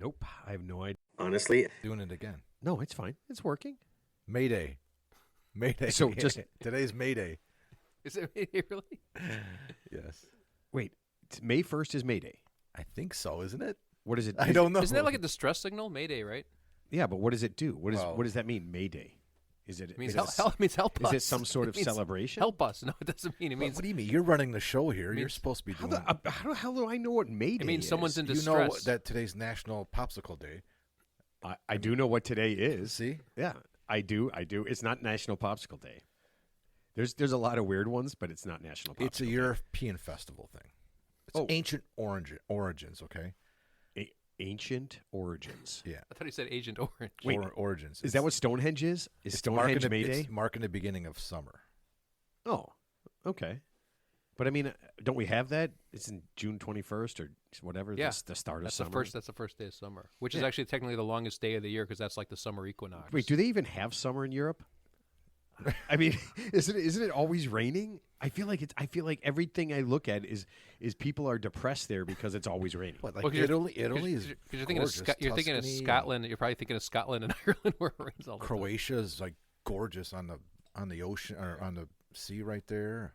Nope. I have no idea. Honestly, Doing it again. No, it's fine. It's working. Mayday. Mayday. So just today's Mayday. Is it really? Yes. wait. May 1st is May Day. I think so, isn't it? What is it? I don't know. Isn't that like a distress signal? Mayday, right? Yeah, but what does it do? What Well- does that mean? May Day? Is it? It means is help, it, help, it means help is us. it some sort It of means celebration? Help us. No, it doesn't mean. It What, means what do you mean? You're running the show here. You're means- supposed to be How doing. how the hell do I know what May Day it means is? someone's in You distress. know that today's National Popsicle Day. I do know what today is. See? Yeah, I do. It's not National Popsicle Day. There's a lot of weird ones, but it's not National Popsicle It's a Day. European festival thing. It's Oh. ancient origins, okay? Ancient origins. Yeah. I thought he said Agent Orange. Wait, origins. Is that what Stonehenge is? Is Stonehenge May Day? It's marking the beginning of summer. Oh, okay. But I mean, don't we have that? It's in June 21st or whatever. Yeah. the start That's of summer. That's the first day of summer, which is Yeah. actually technically the longest day of the year because that's like the summer equinox. Wait, do they even have summer in Europe? I mean, isn't it always raining? I feel like everything I look at is people are depressed there because it's always raining. What, like Well, 'cause you're- Italy? Italy is Because you're thinking of gorgeous. you're thinking of Tuscany, Scotland. You're probably thinking of Scotland and Ireland where it rains all the time. Croatia is like gorgeous on the ocean or on the sea right there.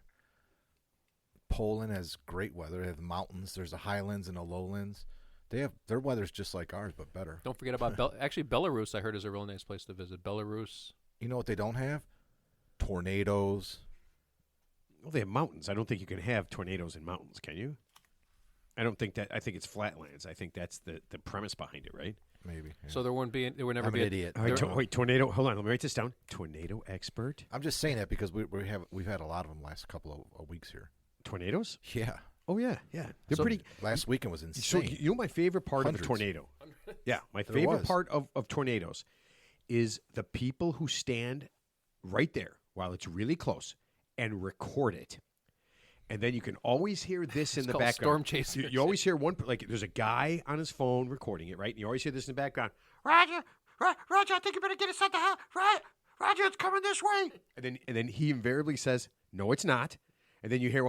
Poland has great weather. They have mountains. There's the highlands and the lowlands. Their weather's just like ours, but better. Don't forget about actually Belarus. I heard is a really nice place to visit. Belarus. You know what they don't have? Tornadoes. Well, they have mountains. I don't think you can have tornadoes in mountains, can you? I don't think that. I think it's flatlands. I think that's the premise behind it, right? Maybe. Yeah. So there would never I'm be an a, idiot. All right, I don't know. wait, tornado. Hold on, let me write this down. Tornado expert. I'm just saying that because we've had a lot of them last couple of weeks here. Tornadoes? Yeah. Oh yeah, yeah. They're So- pretty. Last weekend was So insane. you know my favorite part Hundreds. of a tornado? Yeah, my There favorite was. part of tornadoes is the people who stand right there while it's really close and record it. And then you can always hear this in It's the called background. storm chasers. You always hear one, like there's a guy on his phone recording it, right? And you always hear this in the background. Roger, Roger, I think you better get us out the house. Right, Roger, it's coming this way. And then he invariably says, "No, it's not." And then you hear,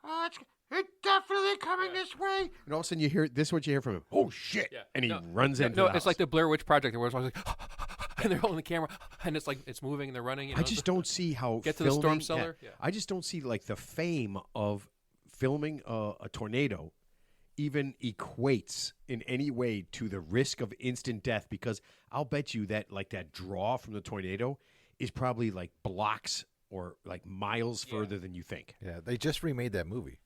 "Oh, it's definitely coming this way." And all of a sudden you hear this. What you hear from him? Oh shit! Yeah. And he No, runs into. No, the it's house. like the Blair Witch Project where it's always like, and they're holding the camera, and it's like it's moving and they're running. You know? I just don't see how Get to the storm filming- cellar? Yeah. I just don't see like the fame of filming a tornado even equates in any way to the risk of instant death, because I'll bet you that like that draw from the tornado is probably like blocks or like miles further than you think. Yeah, they just remade that movie.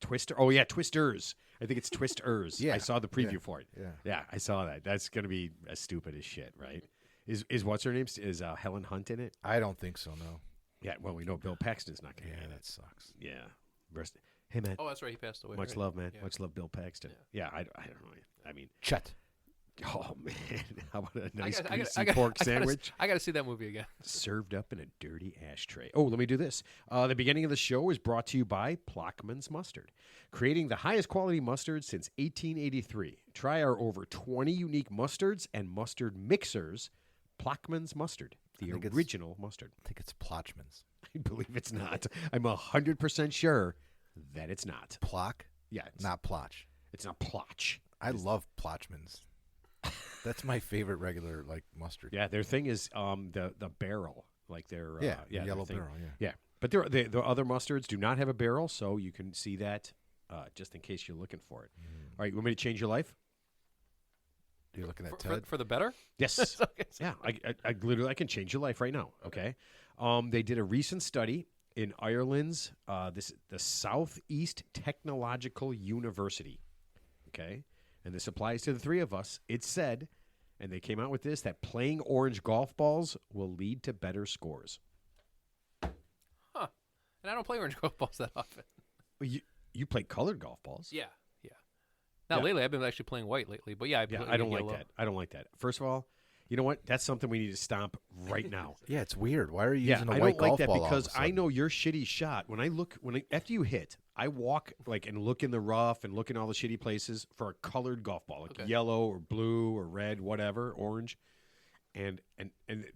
Twister. Oh yeah, Twisters. I think it's Twisters. Yeah. I saw the preview Yeah. for it. Yeah. I saw that. That's gonna be as stupid as shit, right? Is what's her name? Is Helen Hunt in it? I don't think so, no. Yeah. Well, we know Bill Paxton's not gonna be Yeah, in it. that sucks. Yeah. Hey man. Oh, that's right. He passed away. Much right? love, man. Yeah. Much love, Bill Paxton. Yeah, I don't know. I mean, Chet. oh man, how about a I nice gotta- I greasy gotta- pork I gotta- sandwich I got to see that movie again. served up in a dirty ashtray? Oh, let me do this. The beginning of the show is brought to you by Plockman's Mustard, creating the highest quality mustard since 1883. Try our over 20 unique mustards and mustard mixers. Plockman's Mustard, the I think it's- original mustard. I think it's Plotchman's. I believe it's not. I'm 100% sure that it's not. Plock? Yeah, it's Not Plotch. It's not Plotch. I love Plotchman's. That's my favorite regular like mustard. Yeah, their thing is the barrel, like their Yeah, the their yellow thing. barrel, yeah. yeah. But the other mustards do not have a barrel, so you can see that just in case you're looking for it. All right, you want me to change your life? You're looking at For, Ted? for the better? Yes. Okay, so- Yeah, I literally I can change your life right now. Okay. They did a recent study in Ireland's the Southeast Technological University. Okay, and this applies to the three of us. It said, and they came out with this, that playing orange golf balls will lead to better scores. Huh. And I don't play orange golf balls that often. Well, you play colored golf balls. Yeah, yeah. Now, Yeah. lately, I've been actually playing white lately. But yeah, Yeah, I don't like that. I don't like that. First of all, you know what? That's something we need to stomp right now. Yeah, it's weird. Why are you Yeah, using a I white don't like golf that ball all of because a I sudden? know your shitty shot. After you hit, I walk like and look in the rough and look in all the shitty places for a colored golf ball, like Okay. yellow or blue or red, whatever, orange, and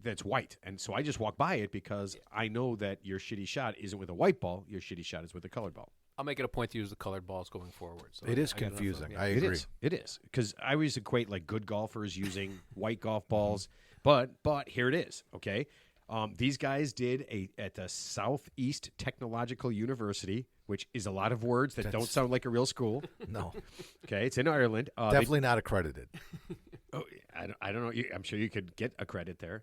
that's white. And so I just walk by it because I know that your shitty shot isn't with a white ball. Your shitty shot is with a colored ball. I'll make it a point to use the colored balls going forward. So It is I got enough of confusing. them, I yeah. agree. It is because I always equate like good golfers using white golf balls, but here it is. Okay, these guys did at the Southeast Technological University, which is a lot of words that don't sound like a real school. No, Okay, it's in Ireland. definitely not accredited. I don't know. I'm sure you could get a credit there.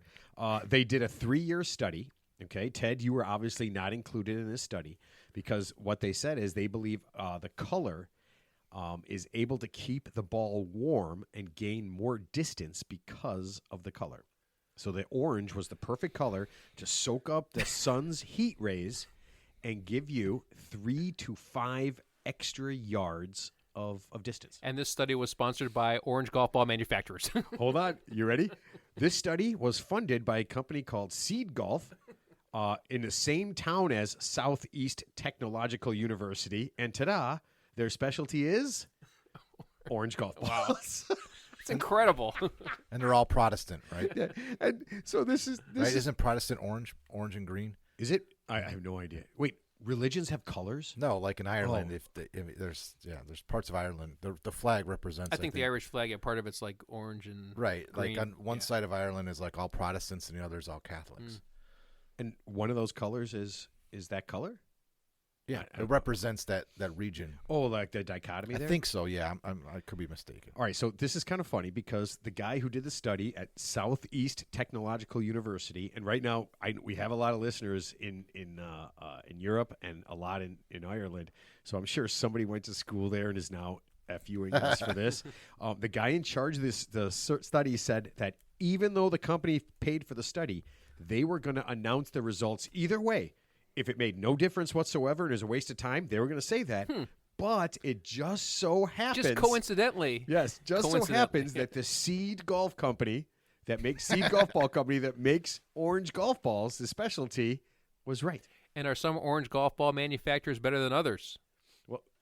They did a 3-year study. Okay, Ted, you were obviously not included in this study because what they said is they believe the color is able to keep the ball warm and gain more distance because of the color. So the orange was the perfect color to soak up the sun's heat rays and give you 3 to 5 extra yards of distance. And this study was sponsored by Orange Golf Ball Manufacturers. Hold on. You ready? This study was funded by a company called Seed Golf in the same town as Southeast Technological University. And ta-da, their specialty is orange golf balls. It's incredible. And they're all Protestant, right? Yeah. And so this is... Right? Isn't Protestant orange and green? Is it? I have no idea. Wait, religions have colors? No, like in Ireland, Oh. if there's parts of Ireland. The flag represents. I think the Irish flag, part of it's like orange and right, green. like on one side of Ireland is like all Protestants, and the other is all Catholics. And one of those colors is that color? Yeah, I it represents that region. Oh, like the dichotomy I there? think so. Yeah, I could be mistaken. All right, so this is kind of funny because the guy who did the study at Southeast Technological University, and right now we have a lot of listeners in Europe and a lot in Ireland, so I'm sure somebody went to school there and is now FUing us for this. The guy in charge of the study said that even though the company paid for the study, they were going to announce the results either way. If it made no difference whatsoever and is a waste of time, they were going to say that. But it just so happens. Just coincidentally. Yes, just so happens that the Seed Golf Company that makes Seed Golf Ball Company that makes orange golf balls, the specialty, was right. And are some orange golf ball manufacturers better than others?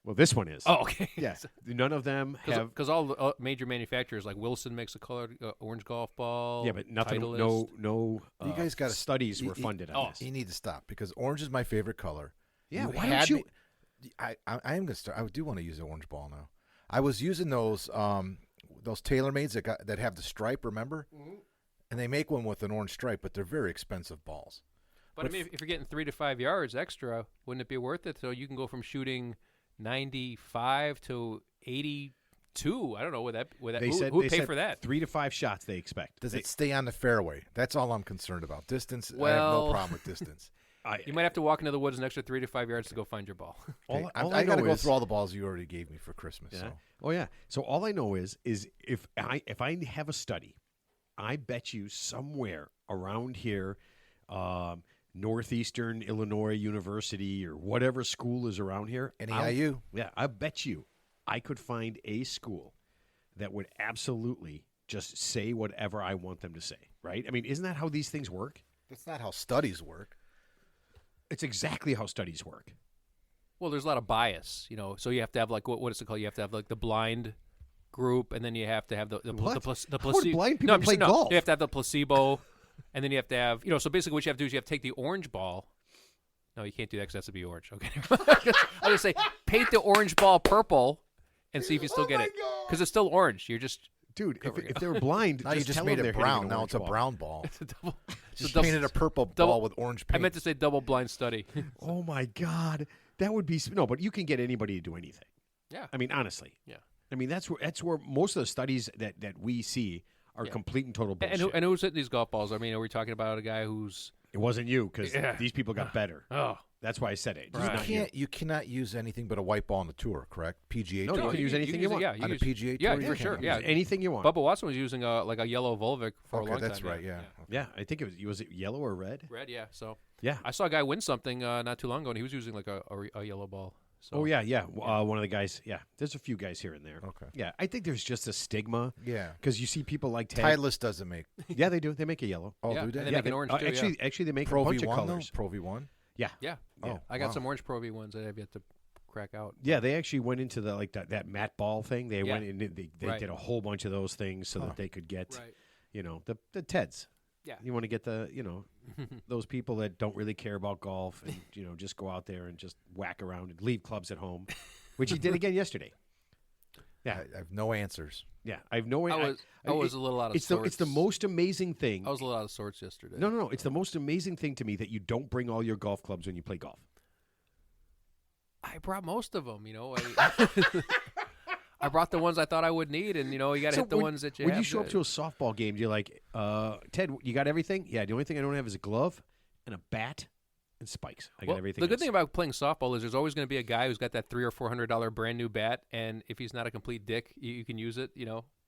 Well, this one is. Oh, okay. Yes. None of them have. Because all the major manufacturers, like Wilson makes a colored orange golf ball. Yeah, but nothing. Titleist. No. You guys got studies were funded on this. You need to stop because orange is my favorite color. Yeah, why had don't you? me- I am gonna start. I do want to use an orange ball now. I was using those TaylorMades that have the stripe. Remember? And they make one with an orange stripe, but they're very expensive balls. But I mean, if you're getting 3 to 5 yards extra, wouldn't it be worth it? So you can go from shooting 95 to 82. I don't know who would pay for that. 3 to 5 shots they expect. Does it stay on the fairway? That's all I'm concerned about. Distance. I have no Well- problem with distance. You might have to walk into the woods an extra 3 to 5 yards to go find your ball. Okay, All I got to know go is- through all the balls you already gave me for Christmas. Yeah. So. Oh yeah. So all I know is if I have a study, I bet you somewhere around here, Northeastern Illinois University or whatever school is around here, NEIU. I bet you I could find a school that would absolutely just say whatever I want them to say. Right? I mean, isn't that how these things work? That's not how studies work. It's exactly how studies work. Well, there's a lot of bias, So you have to have like what is it called? You have to have like the blind group, and then you have to have the What? placebo. How would blind people play golf? You have to have the placebo, and then you have to have So basically, what you have to do is you have to take the orange ball. No, you can't do that because it has to be orange. Okay, I'll just say paint the orange ball purple, and see if you still get it because it's still orange. You're just Dude, if they were blind, Now you just tell made them it they're hitting brown. an Now orange it's a ball. brown ball. it's a double. Just painted a purple ball with orange paint. I meant to say double blind study. Oh my God, that would be no. But you can get anybody to do anything. Yeah. I mean, honestly. Yeah. I mean, that's where most of the studies that we see are complete and total bullshit. And who's hitting these golf balls? I mean, are we talking about a guy who's? It wasn't you because Yeah. these people got better. Oh, That's why I said it. It's Right. not You cannot use anything but a white ball on the tour, correct? PGA No, tour. you can use anything you want. Yeah, on a PGA yeah, tour. you for can't sure. use Yeah, Use anything you want. Bubba Watson was using like a yellow Volvic for a Okay, long time. that's right, yeah. Yeah, I think was it yellow or red? Red, yeah. So Yeah. I saw a guy win something not too long ago, and he was using like a yellow ball. So Oh yeah. One of the guys. Yeah, there's a few guys here and there. Okay. Yeah, I think there's just a stigma Yeah. because you see people like Ted. Titleist doesn't make. Yeah, they do. They make a yellow. Oh, Yeah, do and they? they make an orange too, yeah. Actually, they make Pro a bunch V1 of colors. though? Pro V1? Yeah. yeah. Oh, I got wow. some orange Pro V ones that I've yet to crack out. Yeah, they actually went into the that mat ball thing. They Yeah. went and they Right. did a whole bunch of those things so that they could get the Teds. Yeah. You want to get the, those people that don't really care about golf and, just go out there and just whack around and leave clubs at home, which he did again yesterday. Yeah. I have no answers. Yeah. I have no I was a little out of sorts. It's the most amazing thing. I was a little out of sorts yesterday. No. It's the most amazing thing to me that you don't bring all your golf clubs when you play golf. I brought most of them, I brought the ones I thought I would need, and, you got to hit the ones that you have. When you show up to a softball game, you're like, Ted, you got everything? Yeah, the only thing I don't have is a glove and a bat and spikes. I got everything The good else. thing about playing softball is there's always going to be a guy who's got that $300 or $400 brand new bat, and if he's not a complete dick, you can use it,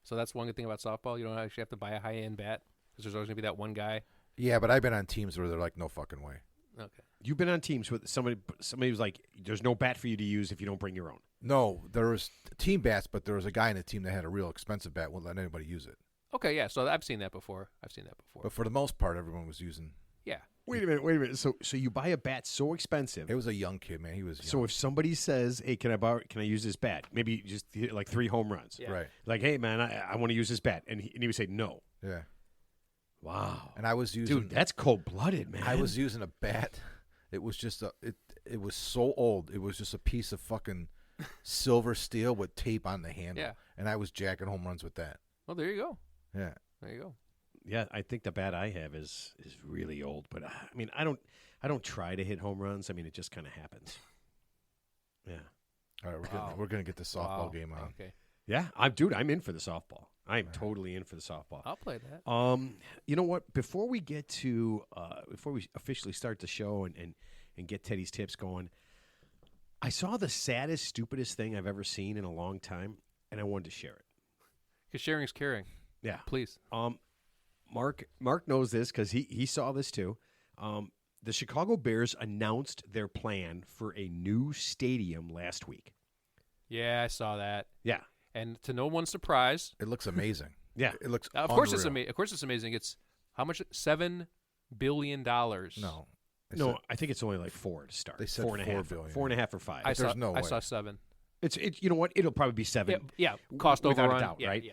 So that's one good thing about softball. You don't actually have to buy a high-end bat because there's always going to be that one guy. Yeah, but I've been on teams where they're like, no fucking way. Okay. You've been on teams with somebody who's like, there's no bat for you to use if you don't bring your own. No, there was team bats, but there was a guy in the team that had a real expensive bat. Wouldn't let anybody use it. Okay, yeah. So I've seen that before. But for the most part, everyone was using. Yeah. Wait a minute. So you buy a bat so expensive. It was a young kid, man. He was young. So if somebody says, "Hey, can I use this bat?" Maybe just hit like 3 home runs. Yeah. Right. Like, "Hey, man, I want to use this bat," and he would say no. Yeah. Wow. And I was using. Dude, that's cold-blooded, man. I was using a bat. It was just it was so old. It was just a piece of fucking silver steel with tape on the handle. Yeah. And I was jacking home runs with that. Well, there you go. Yeah. There you go. Yeah, I think the bat I have is really old, but I mean, I don't try to hit home runs. I mean, it just kind of happens. Yeah. All right, we're gonna get the softball game on. Okay. Yeah, I'm in for the softball. I'm totally in for the softball. I'll play that. You know what? Before we get to before we officially start the show and get Teddy's tips going, I saw the saddest, stupidest thing I've ever seen in a long time, and I wanted to share it. Because sharing's caring. Yeah. Please. Mark knows this because he saw this too. The Chicago Bears announced their plan for a new stadium last week. Yeah, I saw that. Yeah. And to no one's surprise, It looks amazing. Yeah. It looks of course it's unreal. amazing. Of course it's amazing. It's how much? $7 billion. No. They No, said- I think it's only like 4 to start. They said 4.5, 4 billion. 4.5 or 5. I saw. no I way. saw 7. It's you know what? It'll probably be 7. Yeah. Cost without overrun. a doubt, Yeah, right? Yeah.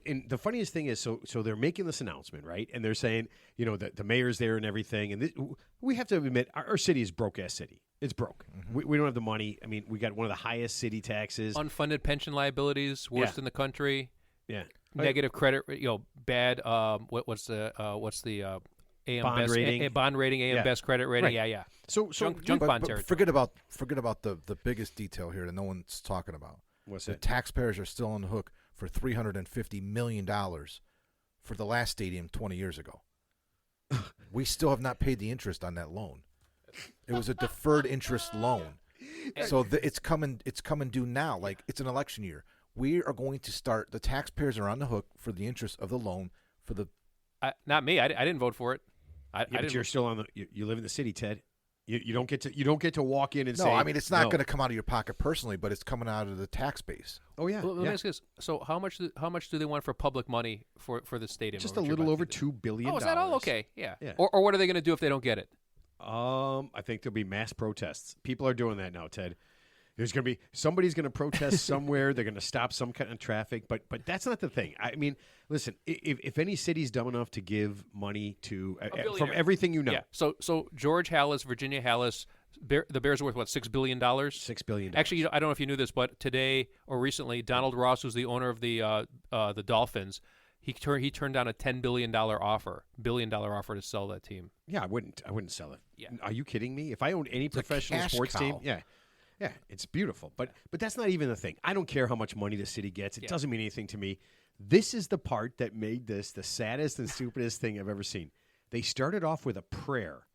And the funniest thing is, so they're making this announcement, right? And they're saying, the mayor's there and everything. And we have to admit, our city is broke ass city. It's broke. Mm-hmm. We don't have the money. I mean, we got one of the highest city taxes. Unfunded pension liabilities, worst Yeah. in the country. Yeah, Negative credit. Bad. What's the AM Bond best rating. bond rating? AM Yeah. best credit rating. Right. Yeah. So Junk But bond territory. forget about the biggest detail here that no one's talking about. what's The that? taxpayers are still on the hook for $350 million for the last stadium 20 years ago. We still have not paid the interest on that loan. It was a deferred interest loan. So it's coming due now. Like, it's an election year. We are going to start. The taxpayers are on the hook for the interest of the loan for the. Not me. I didn't vote for it. I Yeah, but didn't. you're still on you live in the city, Ted. You don't get to walk in and No, say. I mean, it's not no. going to come out of your pocket personally, but it's coming out of the tax base. Oh yeah, Well, let me yeah. ask you this. So how much do they want for public money for the stadium? Just a over at little Churchill over Bank? $2 billion. Oh, is that all? Okay, yeah. Yeah. Or what are they going to do if they don't get it? I think there'll be mass protests. People are doing that now, Ted. There's going to be somebody's going to protest somewhere. They're going to stop some kind of traffic, but that's not the thing. I mean, listen, if any city's dumb enough to give money to from billionaire. everything you know, Yeah. So George Hallis, Virginia Hallis, the Bears are worth what, $6 billion? $6 billion. Actually, I don't know if you knew this, but today or recently, Donald Ross, who's the owner of the Dolphins, he turned down a $10 billion offer to sell that team. Yeah, I wouldn't sell it. Yeah. Are you kidding me? If I owned any professional cash sports team, cow. yeah, it's beautiful. But that's not even the thing. I don't care how much money the city gets. It Yeah. doesn't mean anything to me. This is the part that made this the saddest and stupidest thing I've ever seen. They started off with a prayer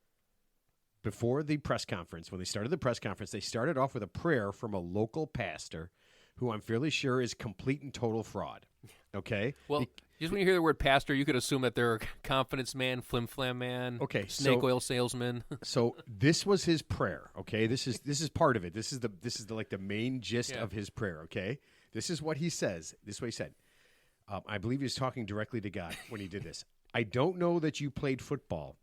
before the press conference. When they started the press conference, they started off with a prayer from a local pastor who I'm fairly sure is complete and total fraud. Okay? Well, just when you hear the word pastor, you could assume that they're a confidence man, flim-flam man, Okay, snake so- oil salesman. So this was his prayer, okay? This is part of it. This is the like the main gist Yeah. of his prayer, okay? This is what he says. This is what he said. I believe he was talking directly to God when he did this. I don't know that you played football,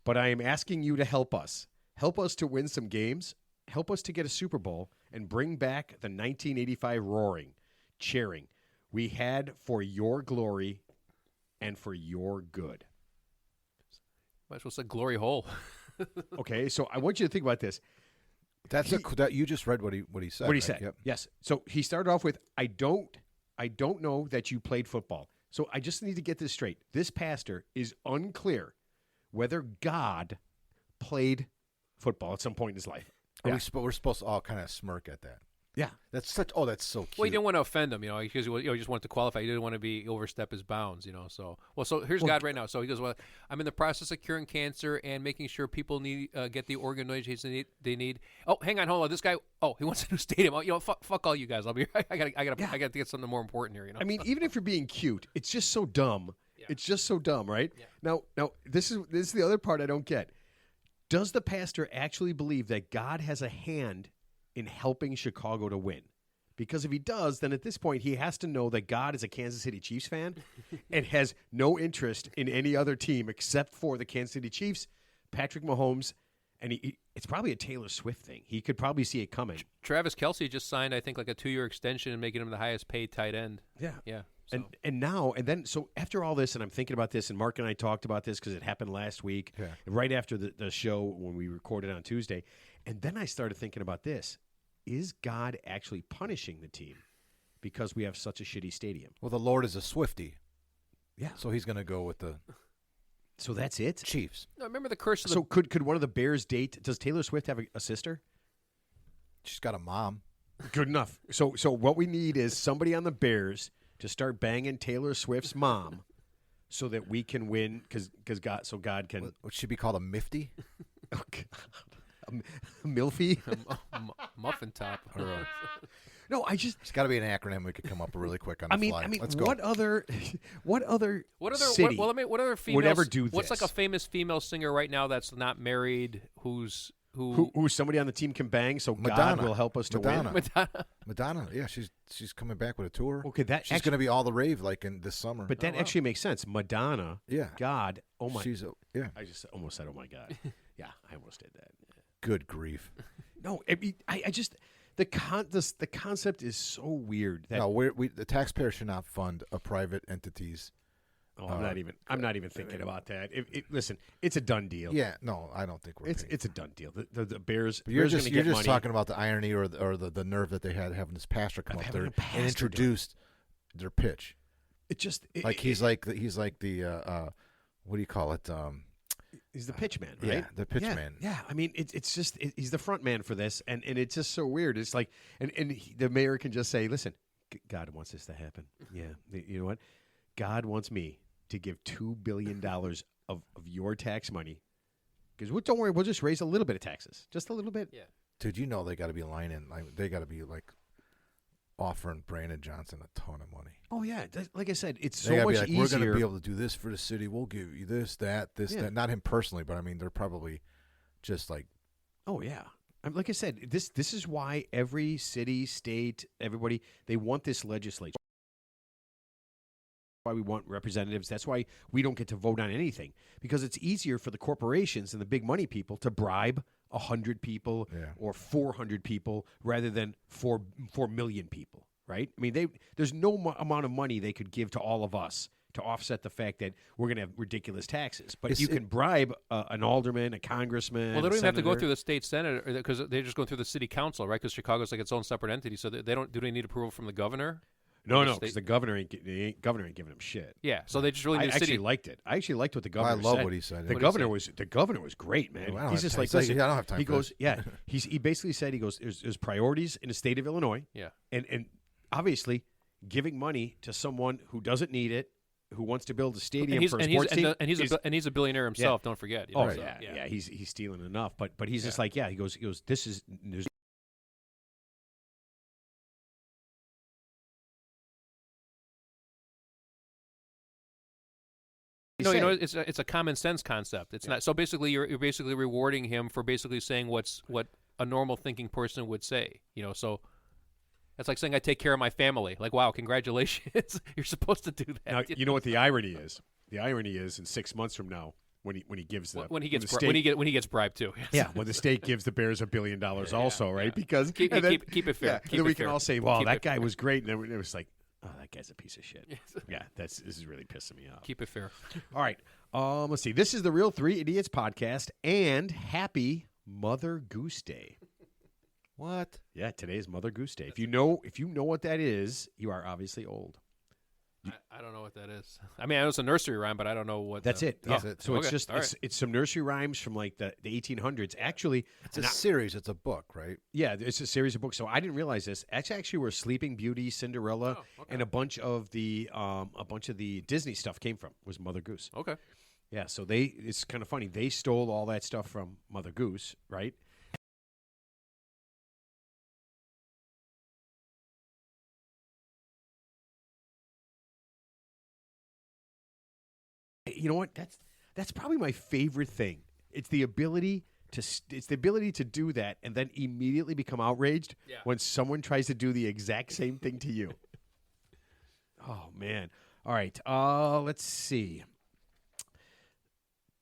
but I am asking you to help us. Help us to win some games. Help us to get a Super Bowl and bring back the 1985 roaring, cheering we had for your glory and for your good. Might as well say glory hole. Okay, so I want you to think about this. That you just read what he said. What he right? said. Yep. Yes. So he started off with, I don't know that you played football. So I just need to get this straight. This pastor is unclear whether God played football at some point in his life. Yeah. We're supposed to all kind of smirk at that. Yeah. That's such. Oh, that's so cute. Well, he didn't want to offend him, because he just wanted to qualify. He didn't want to overstep his bounds, So, so here's God right now. So he goes, well, I'm in the process of curing cancer and making sure people get the organ donations they need. Oh, hang on, hold on. This guy, he wants a new stadium. Oh, fuck all you guys. I gotta get something more important here. I mean, even if you're being cute, it's just so dumb. Yeah. It's just so dumb, right? Yeah. Now, this is the other part I don't get. Does the pastor actually believe that God has a hand in helping Chicago to win? Because if he does, then at this point he has to know that God is a Kansas City Chiefs fan and has no interest in any other team except for the Kansas City Chiefs, Patrick Mahomes, and it's probably a Taylor Swift thing. He could probably see it coming. Travis Kelce just signed, I think, like a 2-year extension and making him the highest paid tight end. Yeah. Yeah. So. So after all this, and I'm thinking about this, and Mark and I talked about this because it happened last week, right after the show when we recorded on Tuesday, and then I started thinking about this. Is God actually punishing the team because we have such a shitty stadium? Well, the Lord is a Swiftie. Yeah. So he's going to go with the So that's it? Chiefs. No, remember the curse of the... So could one of the Bears date? Does Taylor Swift have a sister? She's got a mom. Good enough. So what we need is somebody on the Bears to start banging Taylor Swift's mom so that we can win because God can... Would she be called a Mifty? Oh, God. A Milfy? Muffin top. No, It's got to be an acronym we could come up really quick on the fly. I mean, Let's go. what other city what other females would ever do this? What's like a famous female singer right now that's not married who somebody on the team can bang so Madonna. God will help us to Madonna. win? Madonna, yeah, she's coming back with a tour. Okay, she's going to be all the rave like in this summer. But that actually makes sense. Madonna, yeah, God, oh my, I just almost said, oh my God, yeah, I almost did that. Good grief! No, I just the concept is so weird. That, no, the taxpayer should not fund a private entity's. Oh, I'm not even thinking about that. Listen, it's a done deal. Yeah, no, I don't think it's a done deal. The Bears. You're Bears just money. talking about the irony or the nerve that they had having this pastor come up there and introduce their pitch. He's like the what do you call it? He's the pitch man, right? Yeah, the pitch man. Yeah, I mean, it's just he's the front man for this, and it's just so weird. It's like, the mayor can just say, "Listen, God wants this to happen." Yeah, you know what? God wants me to give $2 billion of your tax money. Because don't worry, we'll just raise a little bit of taxes. Just a little bit. Yeah. Dude, you know they got to be lining. They got to be offering Brandon Johnson a ton of money. Oh, yeah. Like I said, it's so much easier. We're going to be able to do this for the city. We'll give you this, that. Not him personally, but I mean, they're probably just like. Oh, yeah. Like I said, this is why every city, state, everybody, they want this legislature. Why we want representatives. That's why we don't get to vote on anything, because it's easier for the corporations and the big money people to bribe 100 people or 400 people rather than 4 million people, right? I mean, there's no amount of money they could give to all of us to offset the fact that we're going to have ridiculous taxes. But you can bribe an alderman, a congressman. Well, they don't even have to go senator. through the state senate because they're just going through the city council, right? Because Chicago's like its own separate entity, so they don't. Do they need approval from the governor? No, because the governor ain't giving them shit. Yeah, so they just really need I a city. actually liked it. I actually liked what the governor said. I love what he said. The governor was great, man. Well, He's just like, listen, I don't have time. He goes, yeah. He basically said, there's priorities in the state of Illinois. Yeah, and obviously giving money to someone who doesn't need it, who wants to build a stadium for a sports team, and he's a billionaire himself. Don't forget. You know, yeah. He's stealing enough, but he's just like, he goes. This is. There's it's a common sense concept. It's not. So basically, you're basically rewarding him for basically saying what a normal thinking person would say. So that's like saying I take care of my family. Like, wow, congratulations, you're supposed to do that. Now, you know what the irony is? The irony is in 6 months from now, when he gives when he gets bribed too. Yes. Yeah, when the state gives the Bears $1 billion also, right? Because keep it fair. Then we can all say, "Well, that guy was great," and then it was like, Oh, that guy's a piece of shit. Yeah, this is really pissing me off. Keep it fair. All right. Let's see. This is the Real Three Idiots podcast, and happy Mother Goose Day. What? Yeah, today is Mother Goose Day. If you know what that is, you are obviously old. I don't know what that is. I mean, I know it's a nursery rhyme, but I don't know what. That's it. That's Yeah. it. So it's Okay. just All right. it's some nursery rhymes from like the 1800s. Actually, It's a series. It's a book, right? yeah, it's a series of books. So I didn't realize this. Actually, where Sleeping Beauty, Cinderella, Oh, okay. and a bunch of the Disney stuff came from was Mother Goose. Okay. Yeah, so it's kind of funny. They stole all that stuff from Mother Goose, right? You know what? That's probably my favorite thing. It's the ability to do that and then immediately become outraged Yeah. when someone tries to do the exact same thing to you. Oh man. All right. Let's see.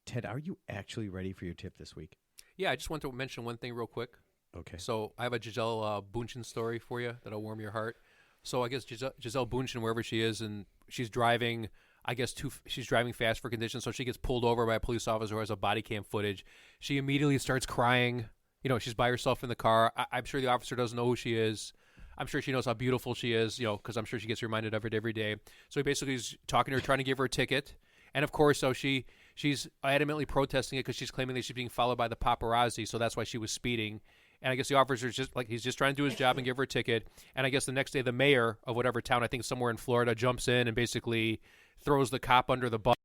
Ted, are you actually ready for your tip this week? Yeah, I just want to mention one thing real quick. Okay. So I have a Giselle Bundchen story for you that'll warm your heart. So I guess Giselle Bundchen, wherever she is, and she's driving. I guess she's driving fast for conditions, so she gets pulled over by a police officer who has a body cam footage. She immediately starts crying. You know, she's by herself in the car. I'm sure the officer doesn't know who she is. I'm sure she knows how beautiful she is, you know, because I'm sure she gets reminded of it every day. So he basically is talking to her, trying to give her a ticket. And, of course, so she's adamantly protesting it because she's claiming that she's being followed by the paparazzi, so that's why she was speeding. And I guess the officer's he's just trying to do his job and give her a ticket. And I guess the next day the mayor of whatever town, I think somewhere in Florida, jumps in and basically throws the cop under the bus.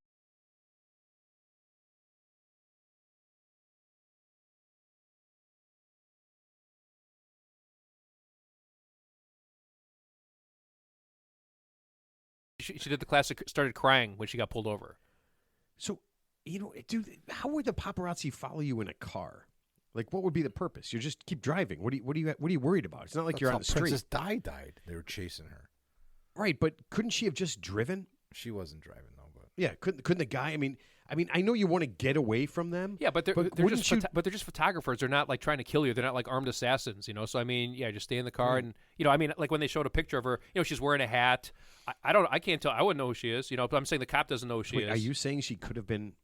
She did the classic, started crying when she got pulled over. So, dude, how would the paparazzi follow you in a car? Like, what would be the purpose? You just keep driving. What are you worried about? It's not like you're on the street, Princess Di died. They were chasing her. right? But couldn't she have just driven? She wasn't driving though, but Yeah, couldn't the guy? I mean, I know you want to get away from them. Yeah, but they're wouldn't just you- but they're just photographers. They're not like trying to kill you. They're not like armed assassins, you know. So I mean, yeah, just stay in the car and I mean, like when they showed a picture of her, she's wearing a hat. I can't tell. I wouldn't know who she is, But I'm saying the cop doesn't know who she Wait, is. are you saying she could have been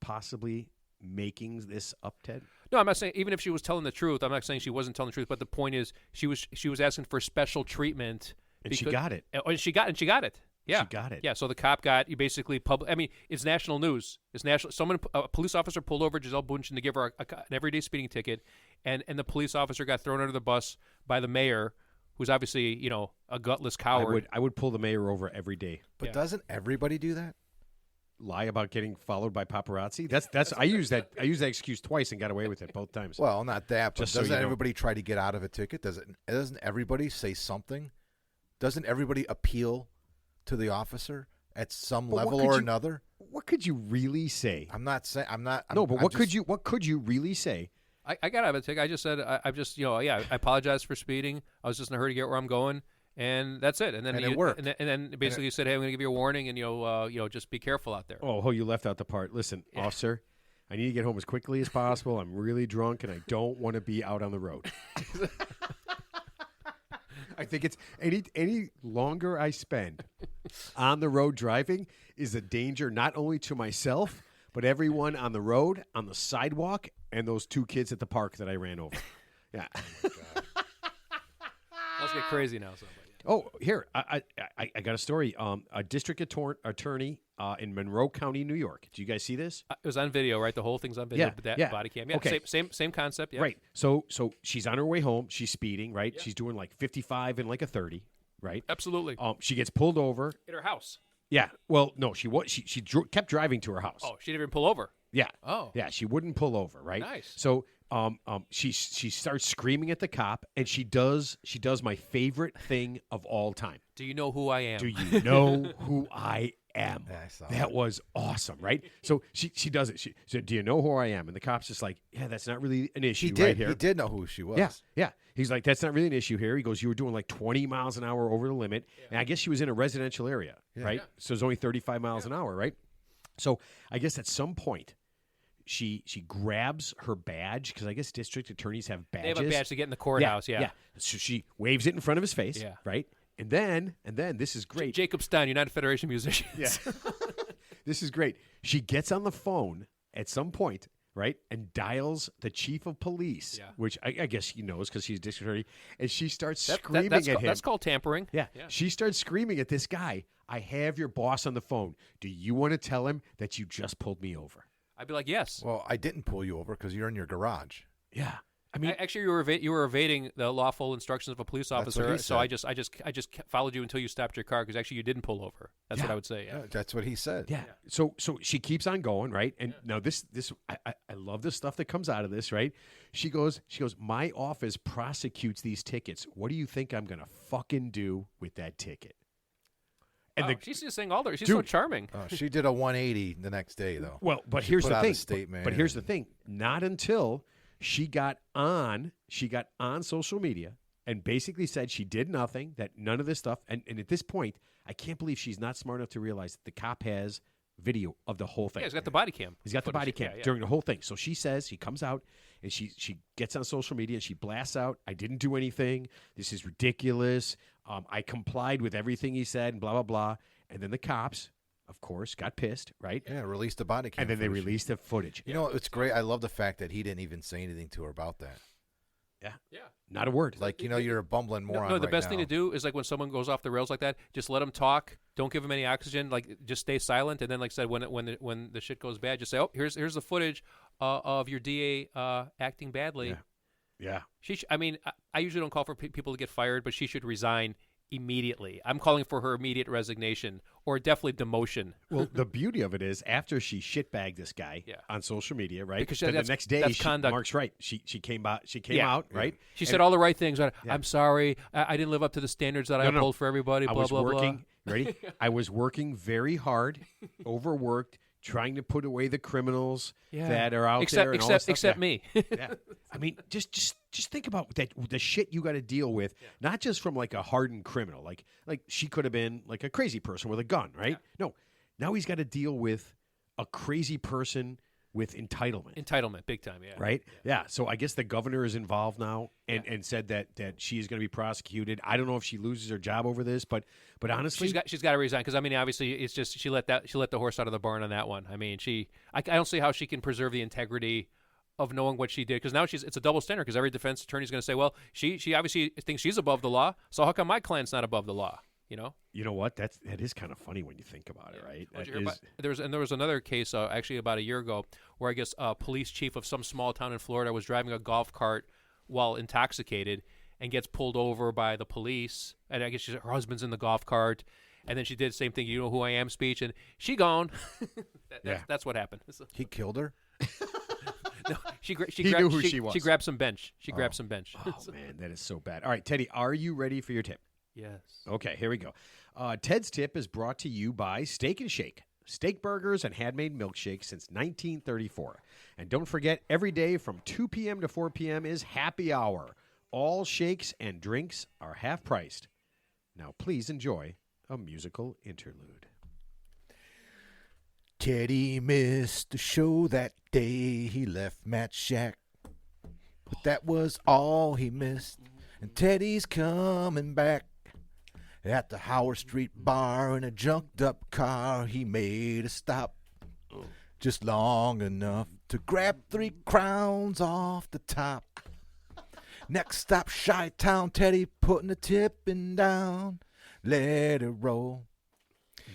possibly making this up, Ted? No, I'm not saying even if she was telling the truth. I'm not saying she wasn't telling the truth. But the point is, she was asking for special treatment, And she got it. And she got it. Yeah, She got it. Yeah, so the cop got you basically I mean, it's national news. It's national. A police officer pulled over Giselle Bundchen to give her an everyday speeding ticket, and the police officer got thrown under the bus by the mayor, who's obviously a gutless coward. I would pull the mayor over every day. but Yeah. doesn't everybody do that? Lie about getting followed by paparazzi. That's I used that excuse twice and got away with it both times. Well, not that, but Just so doesn't you know. everybody try to get out of a ticket? Doesn't everybody say something? Doesn't everybody appeal to the officer at some But what level could or you- another? What could you really say? I'm not saying I'm not. No, but I'm what just- could you really say? I got out of a ticket. I just said I apologize for speeding. I was just in a hurry to get where I'm going, and that's it. And then And it worked. And then basically you said, hey, I'm going to give you a warning, and just be careful out there. Oh, you left out the part. Listen, officer, I need to get home as quickly as possible. I'm really drunk and I don't want to be out on the road. I think it's any longer I spend on the road driving is a danger not only to myself, but everyone on the road, on the sidewalk, and those two kids at the park that I ran over. Yeah. Let's get crazy now. So. Oh, here I got a story. A district attorney in Monroe County, New York. Do you guys see this? It was on video, right? The whole thing's on video. Yeah, But that yeah. body cam. Yeah, Okay. same concept. Yeah. Right. So she's on her way home. She's speeding. Right. She's doing like 55 and like a 30. Right. Absolutely. She gets pulled over. In her house. Yeah. Well, no, she kept driving to her house. Oh, she didn't even pull over. Yeah. Oh. Yeah. She wouldn't pull over. Right. Nice. So she starts screaming at the cop, and she does my favorite thing of all time. Do you know who I am? Do you know who I am? Yeah, I saw That was awesome, right? So she does it. She said, "Do you know who I am?" And the cop's just like, "Yeah, that's not really an issue He did. right here." He did know who she was. Yeah. He's like, "That's not really an issue here." He goes, "You were doing like 20 miles an hour over the limit." And I guess she was in a residential area, right? Yeah. So it's only 35 miles an hour, right? So I guess at some point, she grabs her badge, because I guess district attorneys have They badges. have a badge to get in the courthouse. Yeah. So she waves it in front of his face, Yeah. right? And then this is great. Jacob Stein, United Federation Musicians. Yeah. This is great. She gets on the phone at some point, right, and dials the chief of police, which I guess she knows because she's district attorney, and she starts screaming at him. That's called tampering. Yeah. She starts screaming at this guy, I have your boss on the phone. Do you want to tell him that you just pulled me over? I'd be like, yes. Well, I didn't pull you over because you're in your garage. Yeah. I mean, actually, you were evading the lawful instructions of a police officer. So I just followed you until you stopped your car because actually you didn't pull over. That's what I would say. Yeah. That's what he said. Yeah. So she keeps on going, right? And now this I love the stuff that comes out of this, right? She goes, my office prosecutes these tickets. What do you think I'm gonna fucking do with that ticket? And she's just saying all the. She's so charming. She did a 180 the next day, though. Well, but She here's put the out thing. a statement But here's the thing. Not until she got on social media and basically said she did nothing, that none of this stuff. And at this point, I can't believe she's not smart enough to realize that the cop has video of the whole thing. Yeah, he's got the body cam. He's got the body cam during the whole thing. So she says, she comes out and she gets on social media and she blasts out, I didn't do anything. This is ridiculous. I complied with everything he said and blah, blah, blah. And then the cops, of course, got pissed, right? Yeah, released the body cam. And then they footage. released the footage. You know, it's great. I love the fact that he didn't even say anything to her about that. Yeah. Not a word. Like, you're a bumbling moron. No, the right best now. thing to do is like when someone goes off the rails like that, just let them talk. Don't give them any oxygen. Like, just stay silent. And then, like I said, when the shit goes bad, just say, "Oh, here's the footage of your DA acting badly." Yeah. I usually don't call for people to get fired, but she should resign immediately. I'm calling for her immediate resignation or definitely demotion. Well, the beauty of it is after she shitbagged this guy on social media, right? Because then the that's- next day, that's conduct. Mark's right. She came out, right? She said all the right things. I'm sorry. I didn't live up to the standards that I uphold for everybody. I Blah, was blah, working. blah. Ready? I was working very hard, overworked, trying to put away the criminals that are out there. And all that stuff. Except me. Yeah. I mean, just think about that. The shit you got to deal with, not just from like a hardened criminal, like she could have been like a crazy person with a gun, right? Yeah. No, now he's got to deal with a crazy person with entitlement. Entitlement, big time, yeah. Right? Yeah. So I guess the governor is involved now and said that she's going to be prosecuted. I don't know if she loses her job over this, but honestly, she's got to resign because obviously it's just she let the horse out of the barn on that one. I mean, I don't see how she can preserve the integrity of knowing what she did because now it's a double standard because every defense attorney is going to say, well, she obviously thinks she's above the law, so how come my client's not above the law? You know what? That is kind of funny when you think about it, right? There was another case actually about a year ago where I guess a police chief of some small town in Florida was driving a golf cart while intoxicated and gets pulled over by the police. And I guess her husband's in the golf cart. And then she did the same thing, you know who I am speech, and she gone. That's what happened. He killed her? No, he knew who she was. She grabbed some bench. Oh, man, that is so bad. All right, Teddy, are you ready for your tip? Yes. Okay, here we go. Ted's tip is brought to you by Steak and Shake. Steak burgers and handmade milkshakes since 1934. And don't forget, every day from 2 p.m. to 4 p.m. is happy hour. All shakes and drinks are half-priced. Now, please enjoy a musical interlude. Teddy missed the show that day. He left Matt Shack. But that was all he missed. And Teddy's coming back. At the Howard Street bar in a junked up car, he made a stop. Just long enough to grab 3 crowns off the top. Next stop, Chi-Town. Teddy putting the tipping down. Let it roll.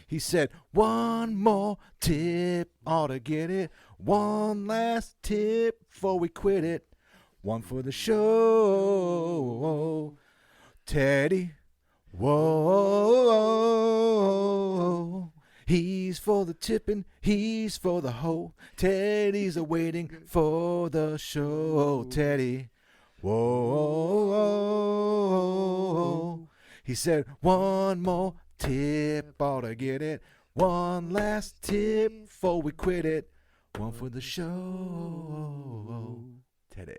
He said, one more tip, ought to get it. One last tip before we quit it. One for the show. Teddy, whoa. He's for the tipping, he's for the hoe. Teddy's a-waiting for the show. Teddy, whoa. He said, one more tip, ought to get it. One last tip before we quit it. One for the show. Teddy.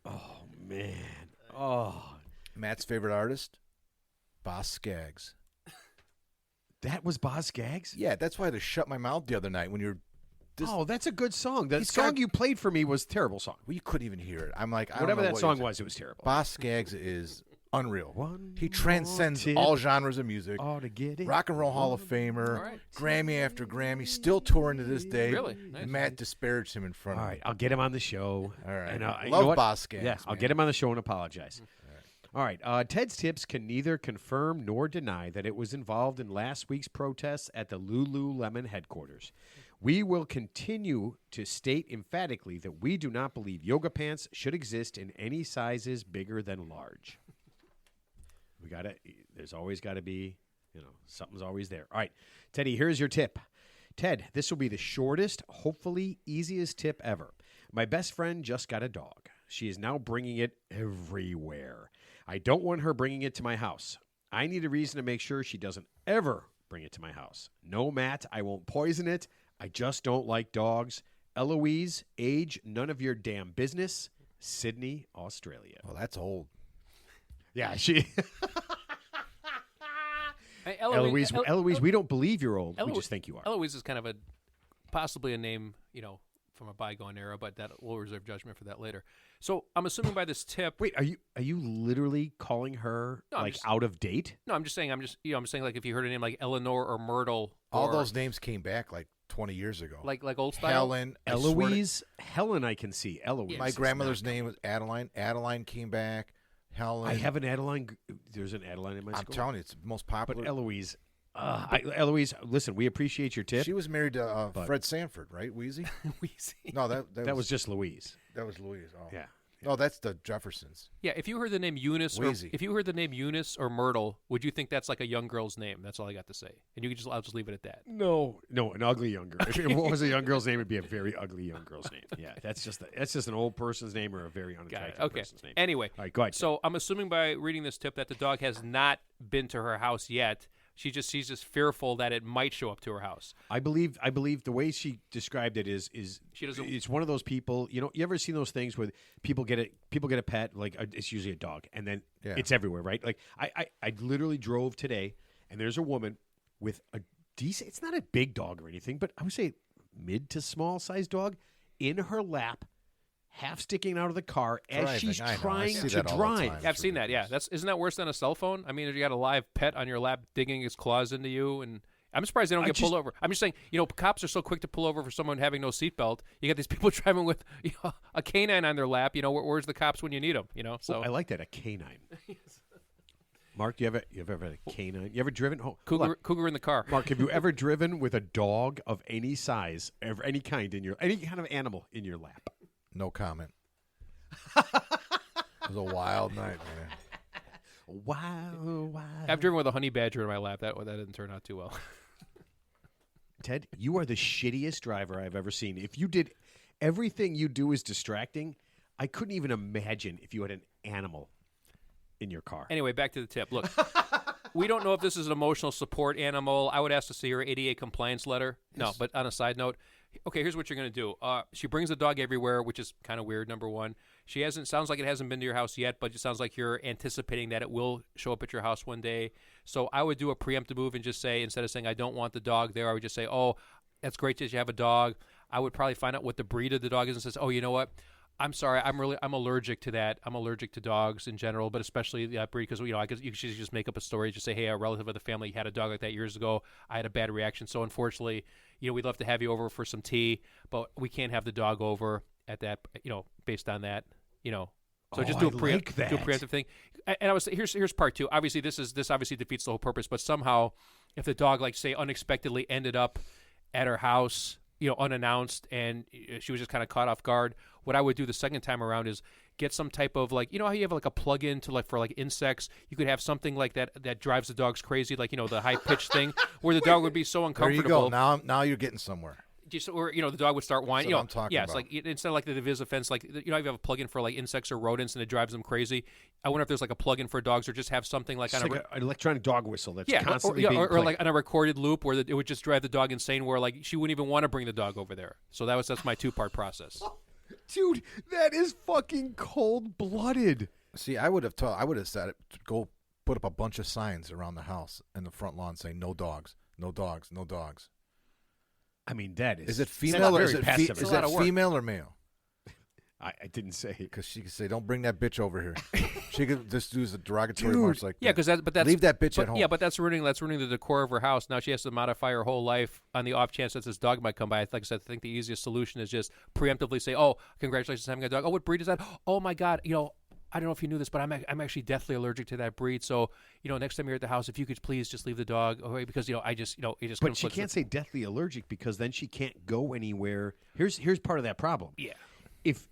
Oh, man. Oh. Matt's favorite artist? Boz Scaggs. That was Boz Scaggs? Yeah, that's why I had to shut my mouth the other night when you're... Oh, that's a good song. The He's song got- you played for me was a terrible song. Well, you couldn't even hear it. I'm like, I Whatever don't know that what song you're was, it was terrible. Boz Scaggs is Unreal. One He transcends more tip. all genres of music. Ought to get it. Rock and Roll Hall of Famer, All right. Grammy after Grammy, still touring to this day. Really? Nice. And Matt disparaged him in front All of right, me. I'll get him on the show. All right. And, you Love know what? Boz Scaggs, Yeah, I'll man. get him on the show and apologize. All right. Ted's Tips can neither confirm nor deny that it was involved in last week's protests at the Lululemon headquarters. We will continue to state emphatically that we do not believe yoga pants should exist in any sizes bigger than large. There's always got to be, something's always there. All right, Teddy, here's your tip. Ted, this will be the shortest, hopefully easiest tip ever. My best friend just got a dog. She is now bringing it everywhere. I don't want her bringing it to my house. I need a reason to make sure she doesn't ever bring it to my house. No, Matt, I won't poison it. I just don't like dogs. Eloise, age, none of your damn business. Sydney, Australia. Well, that's old. Yeah, she... Hey, Eloise, we don't believe you're old. We Eloise- just think you are. Eloise is kind of possibly a name, from a bygone era, but that we'll reserve judgment for that later. So I'm assuming by this tip. Wait, are you literally calling her No, I'm just- out of date? No, I'm saying like if you heard a name like Eleanor or Myrtle, All or those names came back like 20 years ago. like old style. Helen, I swear to- Eloise, Helen, I can see. Eloise. My is grandmother's not- name was Adeline. Adeline came back. Helen. I have an Adeline. There's an Adeline in my I'm school. telling you, it's the most But popular. Eloise, Eloise, listen, we appreciate your tip. She was married to But- Fred Sanford, right? Wheezy? Wheezy. No, that that was just Louise. Louise. Oh. Yeah. No, that's the Jeffersons. Yeah, if you heard the name Eunice, Wheezy. or Myrtle, would you think that's like a young girl's name? That's all I got to say. And I'll just leave it at that. No, an ugly young girl. If it was a young girl's name, it'd be a very ugly young girl's name. Yeah, that's just an old person's name or a very Got it. unattractive Okay. person's name. Anyway, All right, go ahead. so I'm assuming by reading this tip that the dog has not been to her house yet. She's just fearful that it might show up to her house. I believe the way she described it is She doesn't- it's one of those people, you ever seen those things where people get a pet, like it's usually a dog, and then Yeah. it's everywhere, right? Like I literally drove today and there's a woman with a decent, it's not a big dog or anything, but I would say mid to small size dog in her lap, half sticking out of the car as Driving, she's I know. I trying see to that all the drive. time. Yeah, I've seen that. Yeah, isn't that worse than a cell phone? I mean, you got a live pet on your lap digging his claws into you, and I'm surprised they don't get pulled over. I'm just saying, cops are so quick to pull over for someone having no seatbelt. You got these people driving with a canine on their lap. Where's the cops when you need them? So I like that, a canine. Mark, do you ever had a canine? You ever driven? Oh, cougar in the car. Mark, have you ever driven with a dog of any size, any kind of animal in your lap? No comment. It was a wild night, man. Wow. I've driven with a honey badger in my lap. That didn't turn out too well. Ted, you are the shittiest driver I've ever seen. If you did everything you do is distracting, I couldn't even imagine if you had an animal in your car. Anyway, back to the tip. Look, we don't know if this is an emotional support animal. I would ask to see her ADA compliance letter. No, but on a side note, okay, here's what you're going to do. She brings the dog everywhere, which is kind of weird, number one. Sounds like it hasn't been to your house yet, but it sounds like you're anticipating that it will show up at your house one day. So I would do a preemptive move and just say, instead of saying, I don't want the dog there, I would just say, oh, that's great that you have a dog. I would probably find out what the breed of the dog is and says, oh, you know what? I'm sorry, I'm allergic to that. I'm allergic to dogs in general, but especially that breed because I guess you should just make up a story. Just say, hey, a relative of the family had a dog like that years ago. I had a bad reaction, so unfortunately, we'd love to have you over for some tea, but we can't have the dog over at that. Based on that, So just do a preemptive thing. And I was here's part two. Obviously, this obviously defeats the whole purpose. But somehow, if the dog, like say, unexpectedly ended up at her house, unannounced, and she was just kind of caught off guard, what I would do the second time around is get some type of how you have like a plug-in to for insects. You could have something like that drives the dogs crazy, the high pitched thing where the dog would be so There uncomfortable. you go. Now you're getting somewhere. Or the dog would start whining. That's what I'm talking It's about. like instead of like the divisive fence, if you have a plug-in for insects or rodents and it drives them crazy. I wonder if there's a plug-in for dogs or just have something like It's on like an electronic dog whistle that's yeah, constantly being or played. like on a recorded loop where it would just drive the dog insane. Where she wouldn't even want to bring the dog over there. So that's my 2-part process. Dude, that is fucking cold-blooded. See, I would have said go put up a bunch of signs around the house in the front lawn saying no dogs, no dogs, no dogs. I mean, that is. Is it female or is it passive. is a lot it of work. female or male? I didn't say. Because she could say, "Don't bring that bitch over here." She could just use a derogatory Dude. remarks like, Yeah, because that's leave that bitch at home. Yeah, but that's ruining the decor of her house. Now she has to modify her whole life on the off chance that this dog might come by. Like I said, I think the easiest solution is just preemptively say, "Oh, congratulations on having a dog. Oh, what breed is that? Oh my God, I don't know if you knew this, but I'm actually deathly allergic to that breed. So, next time you're at the house, if you could please just leave the dog away because it just But she can't say deathly allergic because then she can't go anywhere. Here's part of that problem. Yeah. If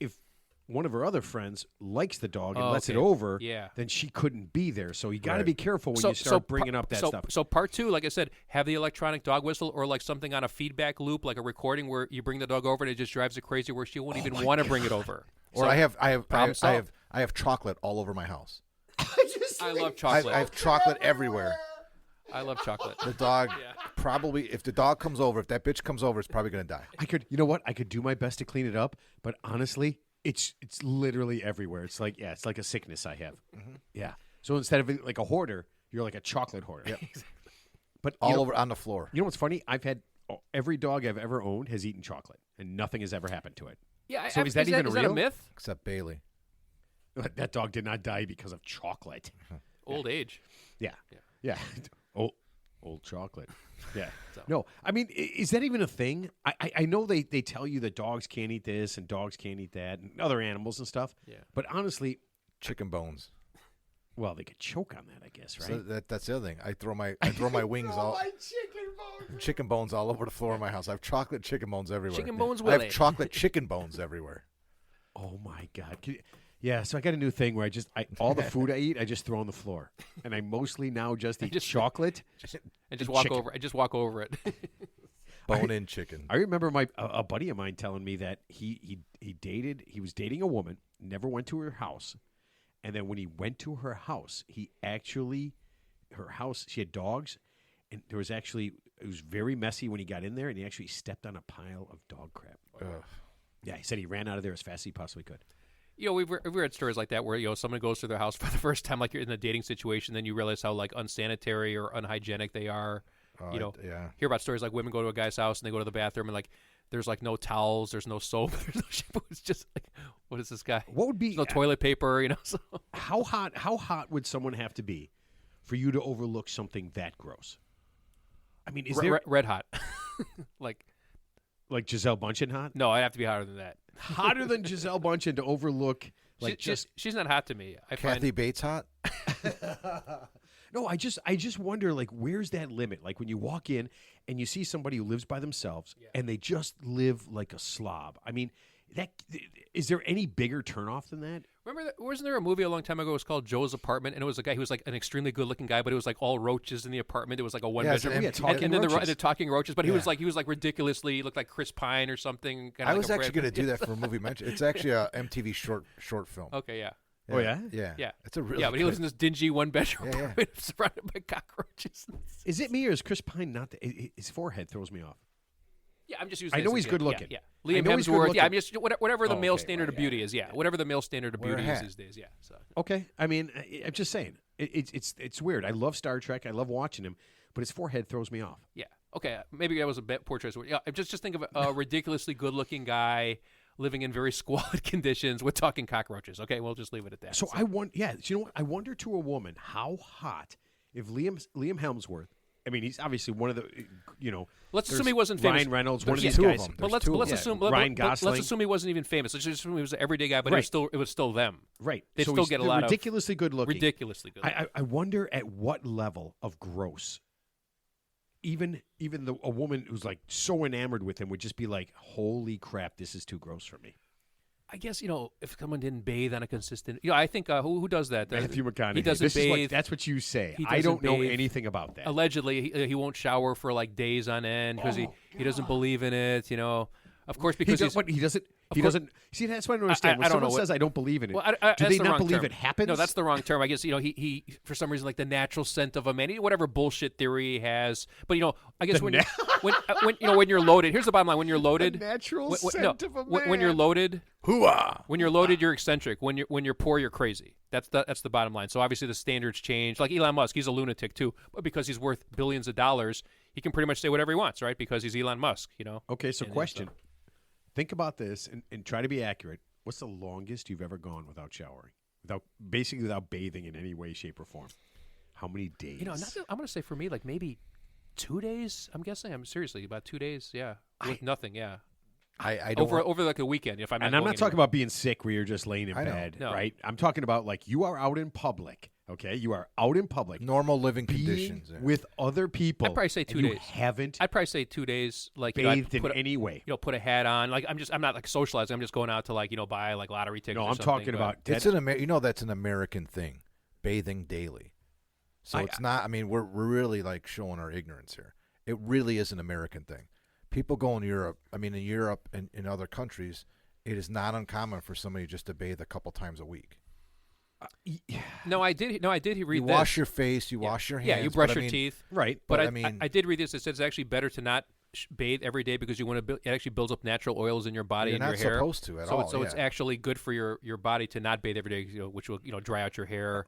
one of her other friends likes the dog and Oh, lets it okay. over, Yeah. then she couldn't be there. So you got to Right. be careful when you start bringing up that stuff. So part 2, like I said, have the electronic dog whistle or like something on a feedback loop, like a recording where you bring the dog over and it just drives it crazy where she won't even want to bring it over. Or So, I problem solved. have chocolate all over my house. I love I chocolate. have chocolate everywhere. I love chocolate. The dog Yeah. probably, if the dog comes over, if that bitch comes over, it's probably going to die. You know what? I could do my best to clean it up, but honestly, it's literally everywhere. It's like a sickness I have. Yeah. So instead of like a hoarder, you're like a chocolate hoarder. But All over on the floor. You know what's funny? I've had every dog I've ever owned has eaten chocolate, and nothing has ever happened to it. Yeah. So is that even is that a real? myth? Except Bailey. That dog did not die because of chocolate. Old age. Yeah. Old chocolate. Yeah. So. No, I mean, is that even a thing? I know they tell you that dogs can't eat this and dogs can't eat that and other animals and stuff. Yeah. But honestly, Chicken bones. well, they could choke on that, I guess, right? So that's the other thing. I throw my wings all chicken bones all over the floor of my house. I have chocolate chicken bones everywhere. Chicken bones I Willie. have chocolate chicken bones everywhere. Oh my God. Yeah, so I got a new thing where all the food I eat, I just throw on the floor, and I mostly now just eat chocolate. And just walk chicken. over. I just walk over it. Bone-in chicken. I remember a buddy of mine telling me that he was dating a woman, never went to her house, and then when he went to her house, she had dogs, and it was very messy when he got in there, and he actually stepped on a pile of dog crap. Ugh. Yeah, he said he ran out of there as fast as he possibly could. We've read stories like that where someone goes to their house for the first time, like you're in a dating situation, then you realize how like unsanitary or unhygienic they are. Yeah. Hear about stories like women go to a guy's house and they go to the bathroom and like there's like no towels, there's no soap, there's no shampoo. It's just like, what is this guy? What would be There's no toilet paper, So. How hot would someone have to be for you to overlook something that gross? I mean, is there Red hot? like Giselle Bundchen hot? no, I'd have to be hotter than that. Hotter than Giselle Bundchen to overlook She's not hot to me. I Kathy find Bates hot? No, I just wonder, like, where's that limit? Like, when you walk in and you see somebody who lives by themselves and they just live like a slob. I mean, is there any bigger turnoff than that? Remember, wasn't there a movie a long time ago? It was called Joe's Apartment, and it was a guy who was like an extremely good-looking guy, but it was like all roaches in the apartment. It was like a one-bedroom, it's talking and then roaches. the talking roaches. But he Yeah. was like ridiculously he looked like Chris Pine or something. I was actually going to do that for a movie mention. It's actually a MTV short film. Okay, yeah. Oh, yeah? Yeah. It's a really Yeah, but he lives in this dingy one-bedroom Yeah, yeah. apartment surrounded by cockroaches. Is it me or is Chris Pine not? His forehead throws me off. Yeah, I'm just using. I know this he's as good yeah, looking. Yeah, I Liam know he's good Hemsworth. looking. Yeah, I'm just whatever the Oh, male okay, standard of right, beauty is. Yeah, whatever the male standard of Wear a beauty is hat. these days. Yeah. So Okay, I mean, I'm just saying, it's weird. I love Star Trek. I love watching him, but his forehead throws me off. yeah, okay, maybe that was a poor choice. Yeah, just think of a ridiculously good-looking guy living in very squalid conditions with talking cockroaches. Okay, we'll just leave it at that. So I want, you know what? I wonder to a woman how hot if Liam Hemsworth. I mean, he's obviously one of the, let's assume there's he wasn't famous. Ryan Reynolds, one of There's these two of guys. them. But There's two of let's them. assume Ryan but Gosling. let's assume he wasn't even famous. Let's just assume he was an everyday guy, but Right. it was still them. Right. They'd so still he's get a lot of ridiculously good looking. ridiculously good. I wonder at what level of gross. Even a woman who's like so enamored with him would just be like, "Holy crap, this is too gross for me." I guess if someone didn't bathe on a consistent, I think who does that? Matthew McConaughey. He doesn't bathe. That's what you say. He I don't doesn't know bathe. anything about that. Allegedly, he won't shower for like days on end because he doesn't believe in it. Of course, He because does, he doesn't. He course- doesn't. See, that's what I don't understand. When I don't someone know what- says I don't believe in it, Well, do that's they the not wrong believe term. it happens? No, that's the wrong term. I guess he for some reason like the natural scent of a man, whatever bullshit theory he has. But I guess when you're loaded, here's the bottom line: when you're loaded, natural when, scent of a when you're man. loaded, Hooah! when you're loaded, you're eccentric. When you're poor, you're crazy. That's the bottom line. So obviously the standards change. Like Elon Musk, he's a lunatic too, but because he's worth billions of dollars, he can pretty much say whatever he wants, right? Because he's Elon Musk. Okay, so And question. Think about this and try to be accurate. What's the longest you've ever gone without showering? Basically without bathing in any way, shape, or form? How many days? I'm going to say for me, like maybe 2 days. I'm guessing. I'm seriously about 2 days. Yeah, with nothing. Yeah. I don't over like a weekend. If I'm not and I'm going not talking about being sick where you're just laying in I know. bed, No. right? I'm talking about like you are out in public. Okay, you are out in public, normal living being conditions. Yeah. with other people. I'd probably say and 2 you days. haven't I'd probably say 2 days. Like bathed I'd in any way. put a hat on. Like I'm not like socializing. I'm just going out to like buy like lottery tickets. No, or I'm something, talking but- about It's that's an American thing, bathing daily. So it's not. I mean, we're really like showing our ignorance here. It really is an American thing. People go in Europe. I mean, in Europe and in other countries, it is not uncommon for somebody just to bathe a couple times a week. No, I did read You this. wash your face, you wash your hands. Yeah, you brush but I your mean, teeth. right. But I I mean- I did read this. It says it's actually better to not bathe every day because you want to. It actually builds up natural oils in your body You're and not your hair. supposed to at so all. It's yeah. actually good for your body to not bathe every day. Which will dry out your hair.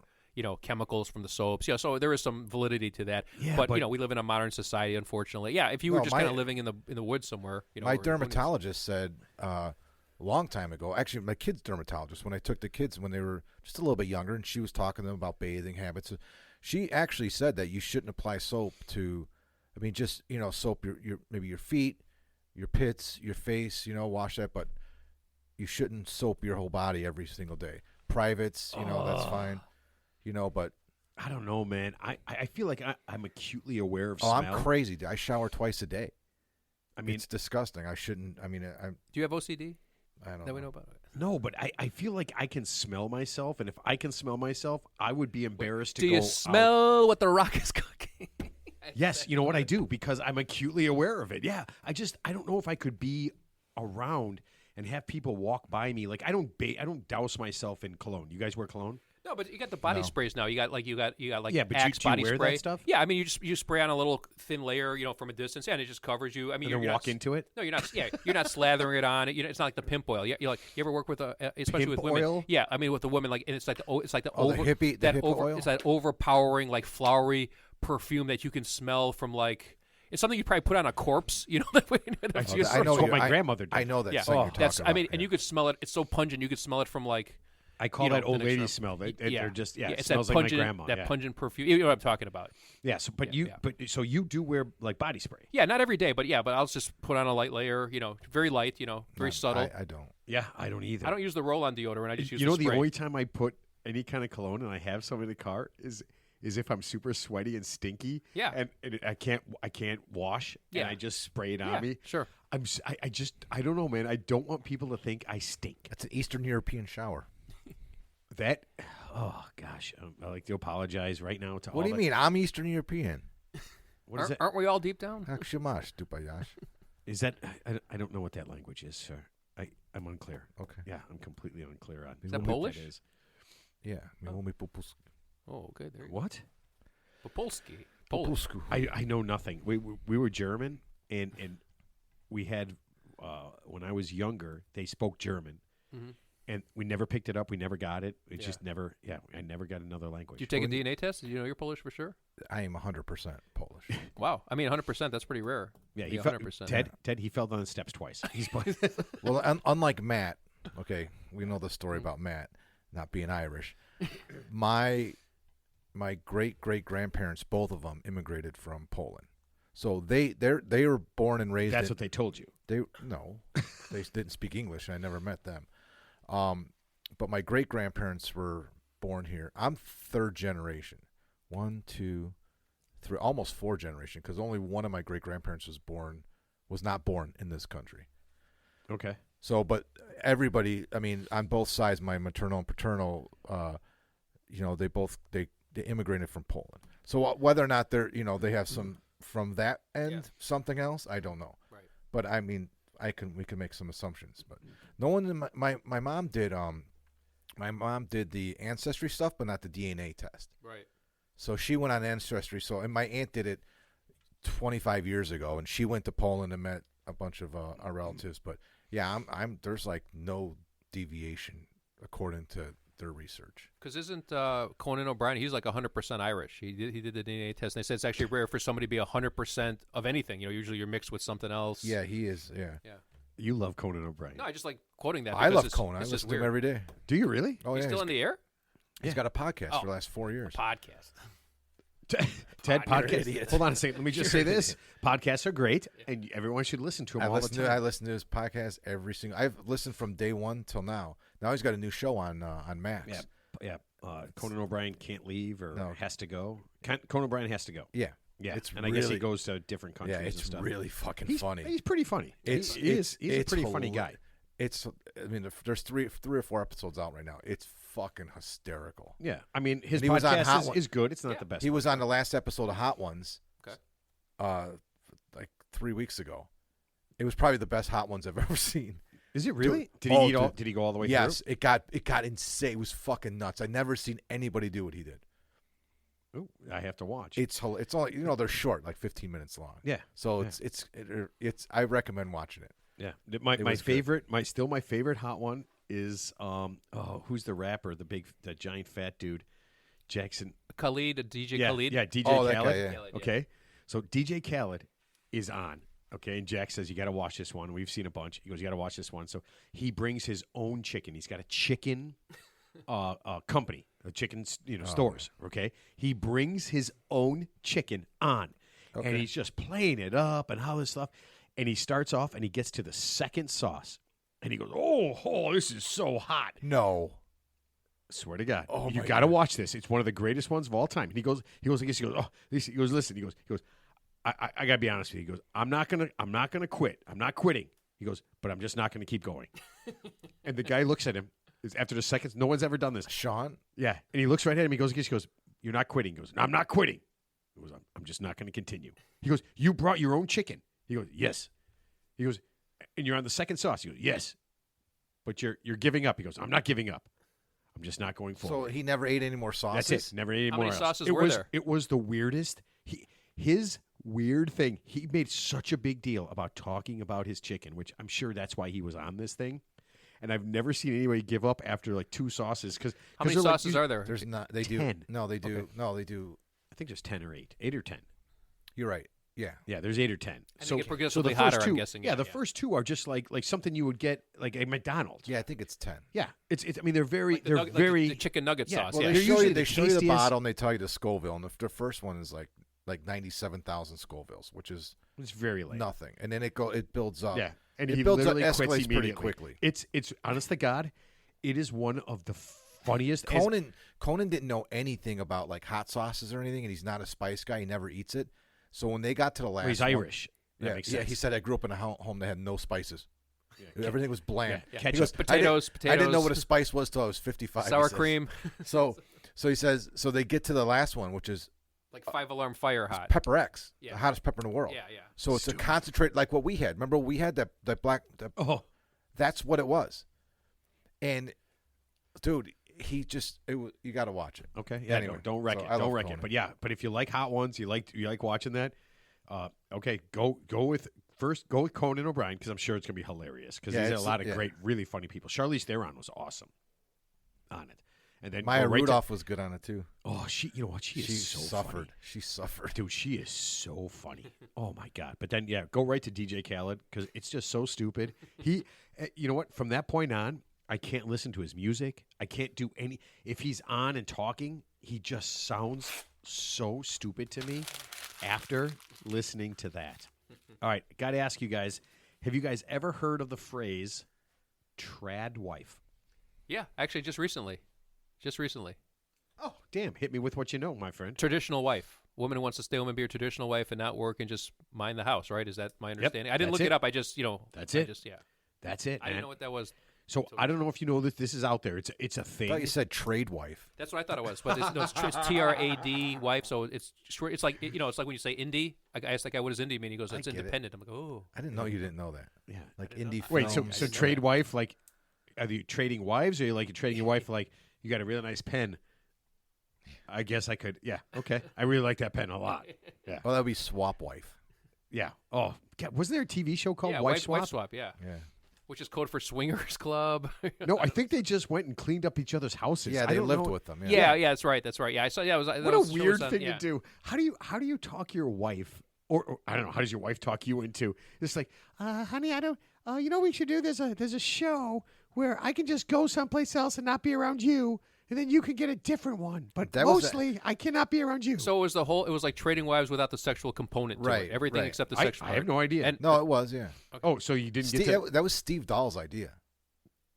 Chemicals from the soaps. Yeah, so there is some validity to that. Yeah, but but- we live in a modern society, unfortunately. Yeah, if you were No, just kind of living in the woods somewhere, My or- dermatologist said a long time ago, actually my kid's dermatologist, when I took the kids when they were just a little bit younger, and she was talking to them about bathing habits, she actually said that you shouldn't apply soap to, I mean, just, soap your maybe your feet, your pits, your face, wash that, but you shouldn't soap your whole body every single day. Privates, that's fine, but I don't know, man. I feel like I'm acutely aware of oh, smell. I'm crazy. I shower twice a day. I mean, It's disgusting. I shouldn't. I mean, Do you have OCD I don't that we know. know about? no, but I feel like I can smell myself, and if I can smell myself, I would be embarrassed to Do go you out. smell what the Rock is cooking? Yes, you know what I do because I'm acutely aware of it. Yeah, I don't know if I could be around and have people walk by me. Like I don't douse myself in cologne. You guys wear cologne? No, but you got the body No. sprays now. You got like Yeah, but Axe do you body wear that spray stuff? Yeah, I mean you spray on a little thin layer, from a distance, and it just covers you. I mean, And you're then not walk into it? No, you're not. Yeah, you're not slathering it on. It's not like the pimp oil. You ever work with especially Pimp with women? oil? Yeah, I mean with the women, it's like the Oh, the over hippie- the that hippo over oil? it's that overpowering like flowery perfume that you can smell from like. It's something you probably put on a corpse, That way, That's you I know what you- my I- grandmother did. I know that yeah, thing you're talking that's. about. I mean, and yeah. you could smell it. It's so pungent. You could smell it from like. I call You know, that old the next lady room. smell. They're just it it's smells that like pungent, my grandma. That yeah. pungent perfume. You know what I'm talking about? Yeah. So, but Yeah, yeah. so you do wear like body spray? Yeah, not every day, but I'll just put on a light layer. Very light. Very subtle. I don't. Yeah, I don't either. I don't use the roll-on deodorant. I just use You know, the the spray. only time I put any kind of cologne and I have some in the car is if I'm super sweaty and stinky. Yeah. And I can't wash. Yeah. And I just spray it on Yeah, me. sure. I don't know, man. I don't want people to think I stink. It's an Eastern European shower. That. Oh gosh, I like to apologize right now to all. What do you mean? I'm Eastern European. What is that? Aren't we all deep down? Akshamash, dupayash. Is that? I don't know what that language is, sir. I'm unclear. Okay. Yeah, I'm completely unclear on. Is that what Polish? is. Yeah. Miłomi popus- Oh, okay. There you What? go. Popolski. Polish. popusku. I know nothing. We were German, and we had when I was younger, they spoke German, Mhm. and we never picked it up. We never got it. It Yeah. just never. Yeah, I never got another language. Did you take a DNA test? Did you know you're Polish for sure? I am 100% Polish. Wow. I mean, 100%. That's pretty rare. Yeah, Be he fell, 100%. Ted, he fell down the steps twice. He's Well, unlike Matt, okay, we know the story about Matt not being Irish. My great grandparents, both of them, immigrated from Poland, so they were born and raised. That's what they told you. They didn't speak English. And I never met them. But my great grandparents were born here. I'm third generation. 1, 2, 3, almost 4 generation, because only one of my great grandparents was not born in this country. Okay. So, but everybody, I mean, on both sides, my maternal and paternal, they immigrated from Poland. So whether or not they have some from that end, something else, I don't know. Right. But I mean, we can make some assumptions. But no one in my mom did. My mom did the ancestry stuff, but not the DNA test. Right. So she went on ancestry. So, and my aunt did it 25 years ago, and she went to Poland and met a bunch of our relatives. But yeah, there's like no deviation according to their research. Because isn't Conan O'Brien? He's like 100% Irish. He did the DNA test, and they said it's actually rare for somebody to be 100% of anything. Usually you're mixed with something else. Yeah, he is. Yeah. Yeah. You love Conan O'Brien. No, I just like quoting that. I because love it's, Conan. I It's just listen to him weird. every day. Do you really? Oh He's yeah, still in the air? he's got a podcast Oh. for the last 4 years. Podcast. Ted, You're an podcast. idiot. Hold on a second. Let me just say this: podcasts are great, and everyone should listen to them all the time. I listen to his podcast every single. I've listened from day one till now. Now he's got a new show on Max. Yeah. Conan O'Brien can't leave or No. has to go. Conan O'Brien has to go. Yeah. Yeah, It's and I guess he really- goes to different countries. Yeah, and it's stuff. really fucking He's funny. He's pretty funny. It's He's a pretty funny guy. It's. I mean, there's three or four episodes out right now. It's fucking hysterical. Yeah, I mean his And he was on Hot podcast One- is good. It's not Yeah. the best. He was on the last episode of Hot Ones. Okay. Like 3 weeks ago. It was probably the best Hot Ones I've ever seen. Is it really? Dude, Did he go all the way Yes, it got insane. It was fucking nuts. I never seen anybody do what he did. through? Ooh, I have to watch. It's only they're short, like 15 minutes long. Yeah. So Yeah. it's I recommend watching it. Yeah, my was good. favorite, my favorite hot one is who's the rapper, the giant fat dude, Jackson. Khalid, DJ Yeah, Khalid. yeah, DJ Oh, that Khaled. guy, yeah. Khaled, yeah. Okay, so DJ Khaled is on. Okay, and Jack says you got to watch this one. We've seen a bunch. He goes, you got to watch this one. So he brings his own chicken. He's got a chicken company, a chicken stores. Okay, he brings his own chicken on, and he's just playing it up and all this stuff. And he starts off and he gets to the second sauce, and he goes, "Oh, this is so hot." No. Swear to God, Oh, you my got to God. watch this. It's one of the greatest ones of all time. And he goes, listen. He goes, I gotta be honest with you. He goes, I'm not gonna quit. I'm not quitting. He goes, but I'm just not gonna keep going. And the guy looks at him. After the seconds, no one's ever done this. Sean? Yeah, and he looks right at him. He goes, "You're not quitting." He goes, "No, I'm not quitting." He goes, "I'm just not going to continue." He goes, "You brought your own chicken." He goes, "Yes." He goes, "And you're on the second sauce." He goes, "Yes." But you're giving up. He goes, "I'm not giving up. I'm just not going So forward." he never ate any more sauces? That's it. Never ate any How more many else. sauces it were was, there? It was the weirdest. His weird thing. He made such a big deal about talking about his chicken, which I'm sure that's why he was on this thing. And I've never seen anybody give up after like 2 sauces. How many sauces are there? There's not. They 10. do. No, they do. Okay. No, they do. I think there's 10 or 8 or 10. You're right. Yeah. Yeah, there's 8 or 10. they So get progressively the first hotter, two, I'm guessing. Yeah, the first 2 are just like something you would get like at McDonald's. Yeah, I think it's 10. Yeah, it's. I mean, they're very. Like the they're nug- like the- very. the chicken nugget Yeah, sauce. Well, yeah. they're usually they the show you the tastiest- bottle and they tell you the Scoville, and the first one is like 97,000 Scovilles, which is It's very late. nothing. And then it builds up. Yeah, and It he builds up, literally quits escalates pretty immediately. quickly. It's honest to God, it is one of the funniest. as- Conan didn't know anything about like hot sauces or anything, and he's not a spice guy. He never eats it. So when they got to the last, he's one- Irish. That makes sense. He said I grew up in a home that had no spices. Yeah, Everything was bland. yeah, He ketchup. goes, Potatoes. I didn't know what a spice was till I was 55. he sour says. cream, So he says. So they get to the last one, which is like 5-alarm fire hot. Pepper X, Yeah. the hottest pepper in the world. Yeah, yeah. So it's a concentrate like what we had. Remember we had that black. Oh, That's what it was. And dude, you got to watch it. okay. Yeah, Anyway, don't wreck so it. I Don't love wreck it. Conan. But yeah, but if you like hot ones, you like watching that. Okay, go with Conan O'Brien because I'm sure it's gonna be hilarious because Yeah, there's a it's- lot of yeah. great, really funny people. Charlize Theron was awesome on it, and then Maya go right to- Rudolph was good on it too. oh, you know what? She is so suffered. funny. She suffered. Dude, she is so funny. Oh my god! But then, yeah, go right to DJ Khaled because it's just so stupid. You know what? From that point on, I can't listen to his music. I can't do any. If he's on and talking, he just sounds so stupid to me. After listening to that, all right, got to ask you guys: have you guys ever heard of the phrase "trad wife"? Yeah, actually, just recently. Oh, damn! Hit me with what you know, my friend. Traditional wife. Woman who wants to stay home and be a traditional wife and not work and just mind the house, right? Is that my understanding? I didn't that's look it. it up. I just, That's I it. just, yeah. That's it. I didn't man. know what that was. So I don't know if you know that this is out there. It's a I thing. thought you said trade wife. That's what I thought it was. But it's TRAD wife, so it's short. It's like it's like when you say indie. I asked that guy, "What does indie mean?" He goes, "It's get it. independent." I'm like, "Oh, I didn't know you didn't know that. Yeah. Like didn't know indie that. Wait, films. so trade wife, like, are you trading wives, or you like you're trading your wife for, like, you got a really nice pen? I guess I could. Yeah. Okay. I really like that pen a lot. Yeah. Oh, that would be swap wife. Yeah. Oh, God, wasn't there a TV show called yeah, Wife Swap? wife swap, yeah." Yeah. Which is code for swingers club. No, I think they just went and cleaned up each other's houses. Yeah, I they don't lived know. with them. Yeah, that's right. Yeah, I saw. Yeah, it was. What a weird thing to do. How do you talk your wife Or I don't know, how does your wife talk you into it's like, honey, I don't, you know, we should do there's a show where I can just go someplace else and not be around you, and then you can get a different one. But mostly, I cannot be around you. So it was it was like Trading Wives without the sexual component to it. Everything except the sexual. I have no idea. And, No, it was, yeah. okay. Oh, so you didn't get That was Steve Dahl's idea.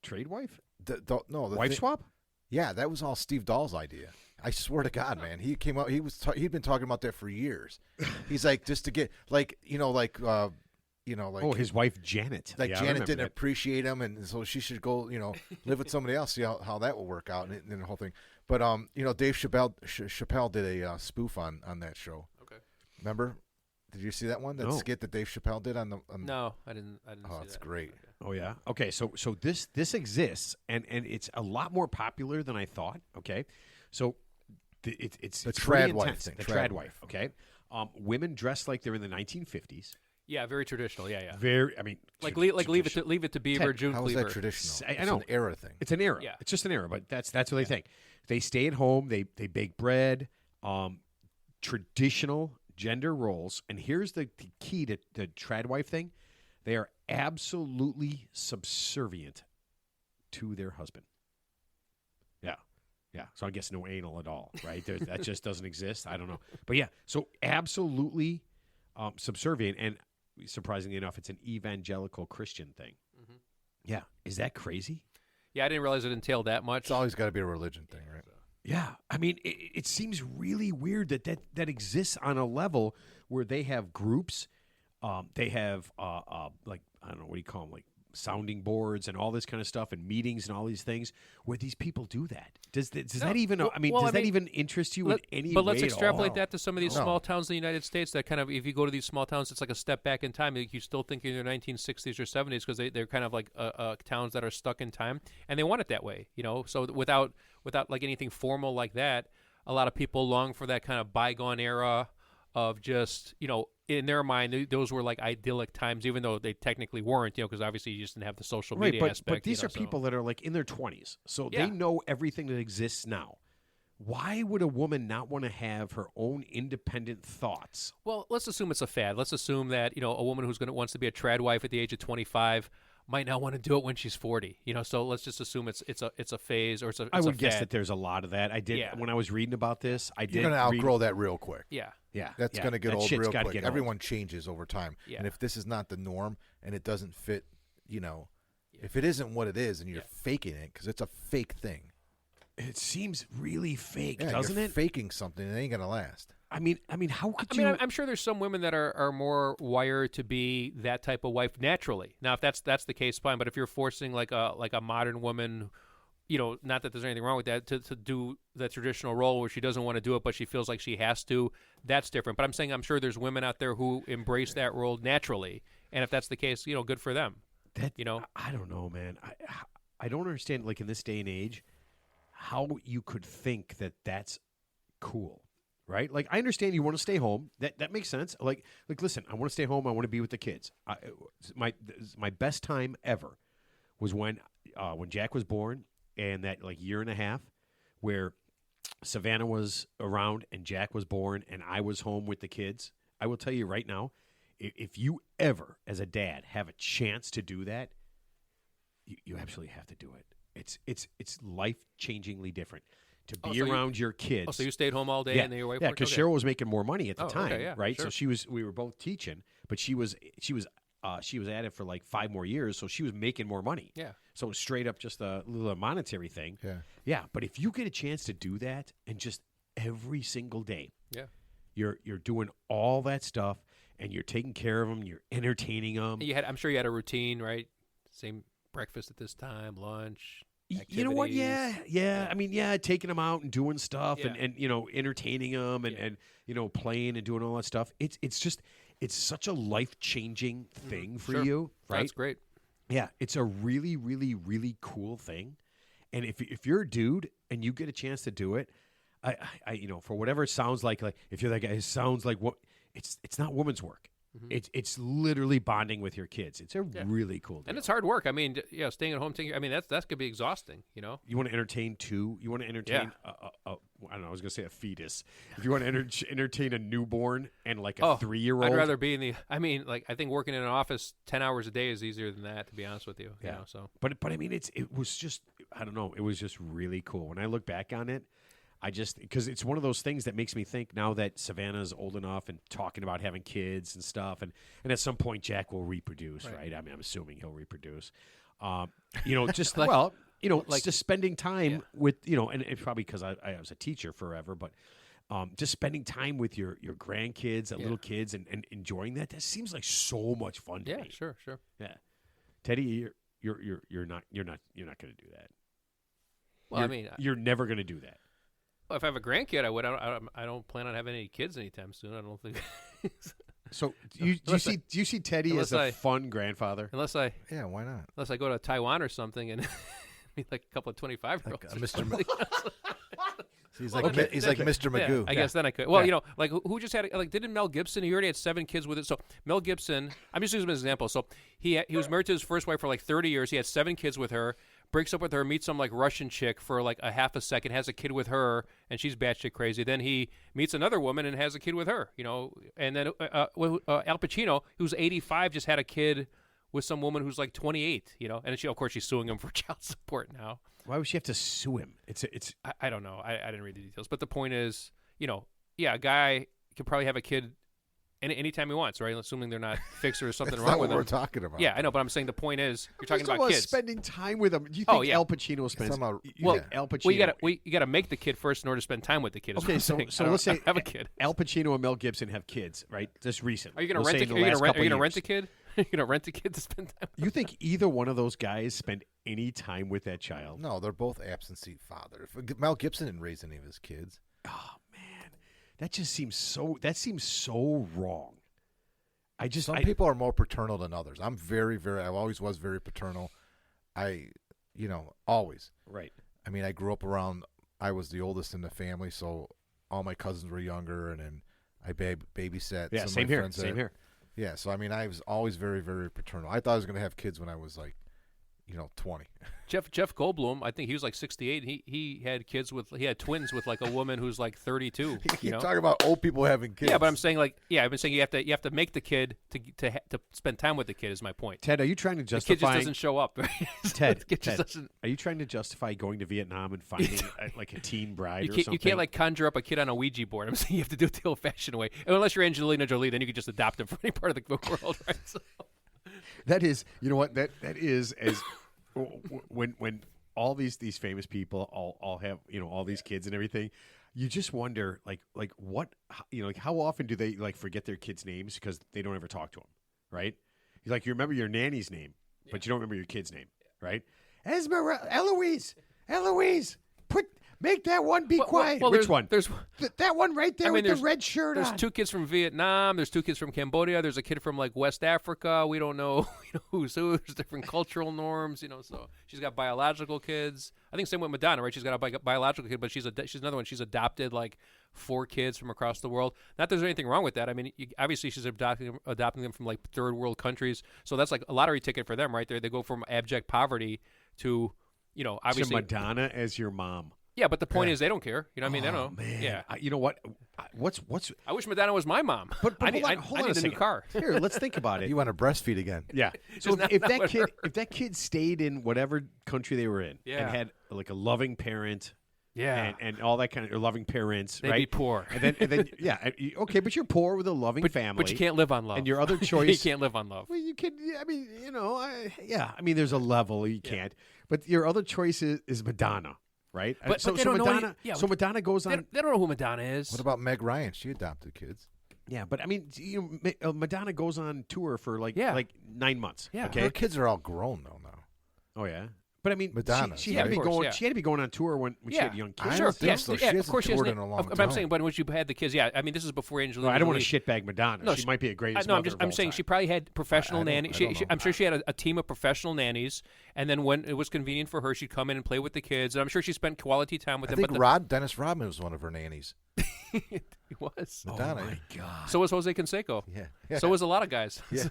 trade wife? The Wife swap? Yeah, that was all Steve Dahl's idea. I swear to God, man. He came out. He'd been talking about that for years. He's like, just to get Oh, his wife Janet. Like Yeah, I Janet remember didn't that. appreciate him, and so she should go, live with somebody else, see how that will work out, and the whole thing. But Dave Chappelle did a spoof on that show. Okay. Remember? Did you see that one? That No. skit that Dave Chappelle did on the? No, I didn't. Oh, see it's that. great. Okay. Oh yeah. Okay. So this exists, and it's a lot more popular than I thought. Okay. So it's The pretty trad wife intense. thing, The trad trad wife. Okay. Women dress like they're in the 1950s. Yeah, very traditional. Yeah. Very. I mean, Like traditional. leave it to Beaver, Ted, June How is Cleaver. that traditional? I It's know. an era thing. It's an era. Yeah. It's just an era, but that's what they think. They stay at home. They bake bread. Traditional gender roles. And here's the key to the trad wife thing: they are absolutely subservient to their husband. Yeah. So I guess no anal at all, right? That just doesn't exist. I don't know, but yeah. So absolutely subservient, and surprisingly enough, it's an evangelical Christian thing. Mhm. Yeah. Is that crazy? Yeah, I didn't realize it entailed that much. It's always got to be a religion thing, right? Yeah, I mean, it seems really weird that exists on a level where they have groups, they have like I don't know what do you call them, like sounding boards and all this kind of stuff, and meetings and all these things where these people do that. Does that even? Well, I mean, well, does I that mean, even interest you in any But way? let's at extrapolate all? that to some of these No. small towns in the United States. That kind of, if you go to these small towns, it's like a step back in time. You still think in the 1960s or 70s because they're kind of like towns that are stuck in time, and they want it that way. So without like anything formal like that, a lot of people long for that kind of bygone era of just in their mind those were like idyllic times, even though they technically weren't. Because obviously you just didn't have the social Right, media aspect. but these are people that are like in their 20s, so Yeah. they know everything that exists now. Why would a woman not want to have her own independent thoughts? Well, let's assume it's a fad. Let's assume that a woman who's wants to be a trad wife at the age of 25 might not want to do it when she's 40. So let's just assume it's a phase, or it's a I would a guess fad. that there's a lot of that. I did Yeah. when I was reading about this. I did You're going to read- outgrow that real quick. Yeah. Yeah, That's yeah, going to get that old shit's real gotta quick. get old. Everyone changes over time. Yeah. And if this is not the norm and it doesn't fit, if it isn't what it is and you're faking it, because it's a fake thing. It seems really fake, Yeah, doesn't you're it? faking something and it ain't going to last. I mean, how could I you? mean, I'm sure there's some women that are more wired to be that type of wife naturally. Now, if that's the case, fine. But if you're forcing like a modern woman, not that there's anything wrong with that, to do the traditional role where she doesn't want to do it, but she feels like she has to, that's different. But I'm saying I'm sure there's women out there who embrace that role naturally, and if that's the case, good for them. I don't know, man. I don't understand. Like in this day and age, how you could think that that's cool. Right? Like, I understand you want to stay home. That makes sense. Like, listen, I want to stay home. I want to be with the kids. My best time ever was when Jack was born, and that like year and a half where Savannah was around and Jack was born and I was home with the kids. I will tell you right now, if you ever, as a dad, have a chance to do that, you absolutely have to do it. It's life-changingly different. To be so around your kids. Oh, so you stayed home all day, and then your wife yeah, worked? because Okay. Cheryl was making more money at the Oh, time, okay, yeah, right? sure. So we were both teaching, but she was at it for like 5 more years, so she was making more money. Yeah. So it was straight up just a little monetary thing. Yeah. But if you get a chance to do that, and just every single day, Yeah. you're doing all that stuff, and you're taking care of them, you're entertaining them. I'm sure you had a routine, right? Same breakfast at this time, lunch. You know what? activities. Yeah. I mean, taking them out and doing stuff, Yeah. and entertaining them, and playing and doing all that stuff. It's such a life-changing thing for Sure. you, right? That's great. Yeah, it's a really, really, really cool thing. And if you're a dude and you get a chance to do it, I for whatever it sounds like if you're that guy, it sounds like what it's not woman's work. Mm-hmm. It's literally bonding with your kids. It's a really cool deal. And it's hard work. I mean, staying at home, that could be exhausting. You want to entertain too. You want to entertain. I don't know. I was going to say a fetus. If you want to entertain a newborn and like a 3-year-old, I'd rather be in the. I mean, like I think working in an office 10 hours a day is easier than that. To be honest with you, Yeah. You know, so. But I mean, it was just, I don't know. It was just really cool. When I look back on it, because it's one of those things that makes me think now that Savannah's old enough and talking about having kids and stuff, and at some point Jack will reproduce, right? I mean, I'm assuming he'll reproduce. Just Like- like just spending time with, and it's probably because I was a teacher forever, but just spending time with your grandkids, little kids, and enjoying that seems like so much fun to me. Sure. Yeah, Teddy, you're not going to do that. Well, you're never going to do that. Well, if I have a grandkid, I would. I don't plan on having any kids anytime soon. I don't think. So do you see Teddy as a fun grandfather? Yeah, why not? Unless I go to Taiwan or something and meet like a couple of 25-year-olds. Mr. He's like Mr. Magoo. I guess then I could. Well, like who just had didn't Mel Gibson? He already had 7 kids with it. So Mel Gibson, I'm just using him as an example. So he was married to his first wife for like 30 years. He had 7 kids with her. Breaks up with her, meets some like Russian chick for like a half a second, has a kid with her, and she's batshit crazy. Then he meets another woman and has a kid with her. And then Al Pacino, who's 85, just had a kid with some woman who's like 28. And she, of course, she's suing him for child support now. Why would she have to sue him? It's. I don't know. I didn't read the details, but the point is, a guy could probably have a kid anytime he wants, right? Assuming they're not fixed or there's something wrong with them. That's not what we're talking about. Yeah, I know, but I'm saying the point is, you're talking about kids. Spending time with them. Do you think Al Pacino spends? Al Pacino. Well, you got to make the kid first in order to spend time with the kid. Okay, so let's say have a kid. Al Pacino and Mel Gibson have kids, right? Just recent. Are you going to rent? Are you going to rent a kid? You're going to rent a kid to spend time with? You think either one of those guys spend any time with that child? No, they're both absentee fathers. Mel Gibson didn't raise any of his kids. Oh man, that just seems so wrong. Some people are more paternal than others. I'm I always was very paternal. Always. Right. I mean, I grew up I was the oldest in the family, so all my cousins were younger, and then I babysat. Yeah, some of my friends same here. Yeah, so I mean, I was always very, very paternal. I thought I was going to have kids when I was like, 20. Jeff Goldblum, I think he was like 68. He had twins with like a woman who's like 32. You're talking about old people having kids. Yeah, but I'm saying I've been saying you have to make the kid to spend time with the kid is my point. Ted, are you trying to justify? The kid just doesn't show up. Ted, are you trying to justify going to Vietnam and finding like a teen bride or something? You can't like conjure up a kid on a Ouija board. I'm saying you have to do it the old-fashioned way. And unless you're Angelina Jolie, then you can just adopt him from any part of the world, right? So. That is, you know what? That is as when all these famous people all have all these kids and everything, you just wonder like what like how often do they like forget their kids' names because they don't ever talk to them, right? Like you remember your nanny's name, but you don't remember your kid's name, right? Eloise, make that one be quiet. Well, Which one? There's that one right there with the red shirt on. There's 2 kids from Vietnam. There's 2 kids from Cambodia. There's a kid from like West Africa. We don't know, who's who. There's different cultural norms, So she's got biological kids. I think same with Madonna, right? She's got a biological kid, but she's another one. She's adopted like 4 kids from across the world. Not that there's anything wrong with that. I mean, obviously she's adopting them from like third world countries. So that's like a lottery ticket for them, right there. They go from abject poverty to, obviously to Madonna as your mom. Yeah, but the point is they don't care. You know what I mean? They don't. Man. Yeah. You know what? What's? I wish Madonna was my mom. But I need a new car. Here, let's think about it. You want to breastfeed again? Yeah. So if that kid stayed in whatever country they were in and had like a loving parent, and all that kind of loving parents, they'd right? be poor. And then okay, but you're poor with a loving family. But you can't live on love. And your other choice, you can't live on love. Well, you can. I mean, I mean, there's a level you can't. But your other choice is Madonna. Right, but they don't know so Madonna goes on. They don't know who Madonna is. What about Meg Ryan? She adopted kids. Yeah, but I mean, Madonna goes on tour for like 9 months. Yeah, okay? Her kids are all grown though now. Oh yeah, but I mean, Madonna. She had to be going. She had to be going on tour when she had young kids. I don't think so. She hasn't of course toured in a long time. But I'm saying, but when you had the kids, I mean, this is before Angelina. Well, I don't want to shitbag Madonna. No, she might be a greatest. No, I'm saying she probably had professional nannies. I'm sure she had a team of professional nannies, and then when it was convenient for her, she'd come in and play with the kids. And I'm sure she spent quality time with them. I think Dennis Rodman was one of her nannies. He was. Madonna. Oh my God. So was Jose Canseco. Yeah. So was a lot of guys. Yeah.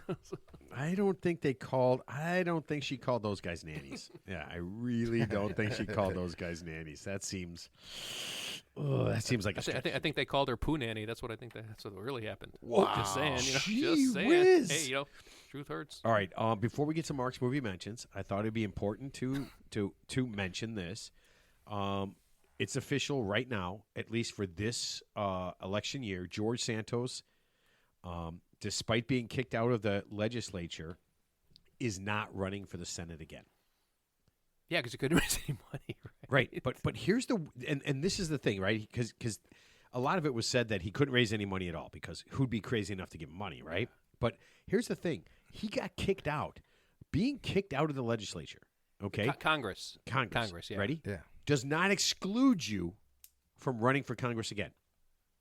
I don't think she called those guys nannies. Yeah, I really don't think she called those guys nannies. That seems like a stretch. I think they called her Poo Nanny. That's what I think. That's what really happened. Wow. Just saying. Gee Just saying. whiz. Hey, truth hurts. All right. Before we get to Mark's movie mentions, I thought it'd be important to mention this. It's official right now, at least for this election year. George Santos, despite being kicked out of the legislature, is not running for the Senate again. Yeah, because he couldn't raise any money. Right. But here's and this is the thing, right? Because a lot of it was said that he couldn't raise any money at all because who'd be crazy enough to give him money, right? But here's the thing. He got kicked out. Being kicked out of the legislature, okay? Congress, yeah. Ready? Yeah. Does not exclude you from running for Congress again.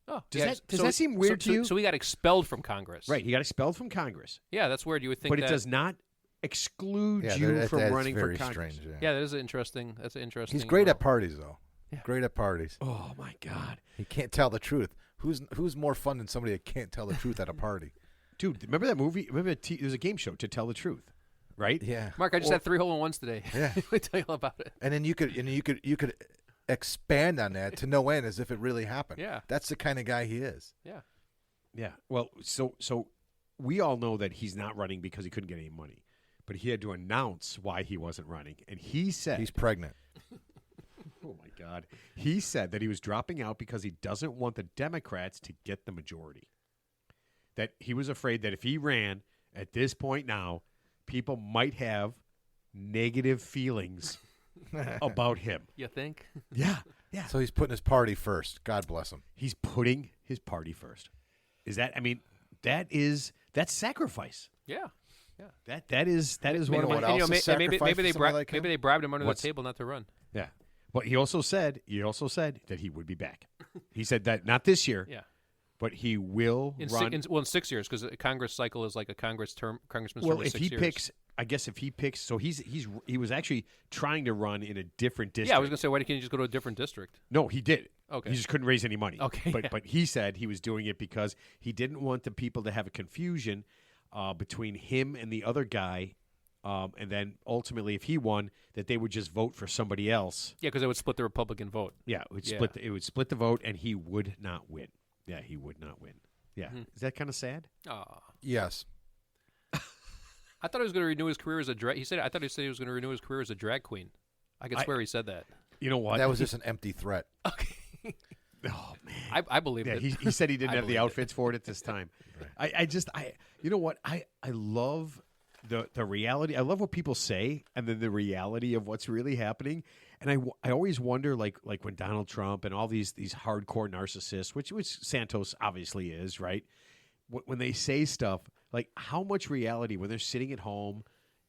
Oh, Does that seem weird to you? So he got expelled from Congress. Right. He got expelled from Congress. Yeah, that's weird. You would think But that. it does not exclude you from that's running for very Congress. strange. Yeah, that is interesting. That's an interesting. He's great at parties, though. Yeah. Great at parties. Oh, my God. He can't tell the truth. Who's more fun than somebody that can't tell the truth at a party? Dude, remember that movie? There's a game show, To Tell the Truth, right? Yeah. Mark, I just had 3 hole-in-ones today. Yeah. Let me tell you all about it. And then you could expand on that to no end as if it really happened. Yeah. That's the kind of guy he is. Yeah. Yeah. Well, so we all know that he's not running because he couldn't get any money. But he had to announce why he wasn't running. And he said... He's pregnant. Oh, my God. He said that he was dropping out because he doesn't want the Democrats to get the majority. That he was afraid that if he ran at this point now, people might have negative feelings about him. You think? Yeah. Yeah. So he's putting his party first. God bless him. He's putting his party first. That's sacrifice. Yeah. That is one of what my... else is maybe sacrifice they for somebody like him? maybe they bribed him under What's- the table not to run. Yeah. But he also said that he would be back. He said that not this year, Yeah. but he will run. In 6 years, because a Congress cycle is like a congressman's term. Well, is if 6 he years. picks, I guess if he picks, so he was actually trying to run in a different district. Yeah, I was gonna say, why can't you just go to a different district? No, he did. Okay. He just couldn't raise any money. Okay, But yeah. but he said he was doing it because he didn't want the people to have a confusion between him and the other guy, and then ultimately, if he won, that they would just vote for somebody else. Yeah, because it would split the Republican vote. Yeah, it would split the vote, and he would not win. Yeah, he would not win. Yeah, is that kind of sad? Yes. I thought he was going to renew his career as a drag. I thought he said he was going to renew his career as a drag queen. I could swear he said that. You know what? That was just an empty threat. Okay. Oh man. I believe Yeah, it. he said he didn't I have the believed outfits for it at this time. You know what? I love the reality. I love what people say and then the reality of what's really happening. And I always wonder, like when Donald Trump and all these hardcore narcissists, which Santos obviously is, right? When they say stuff, like how much reality when they're sitting at home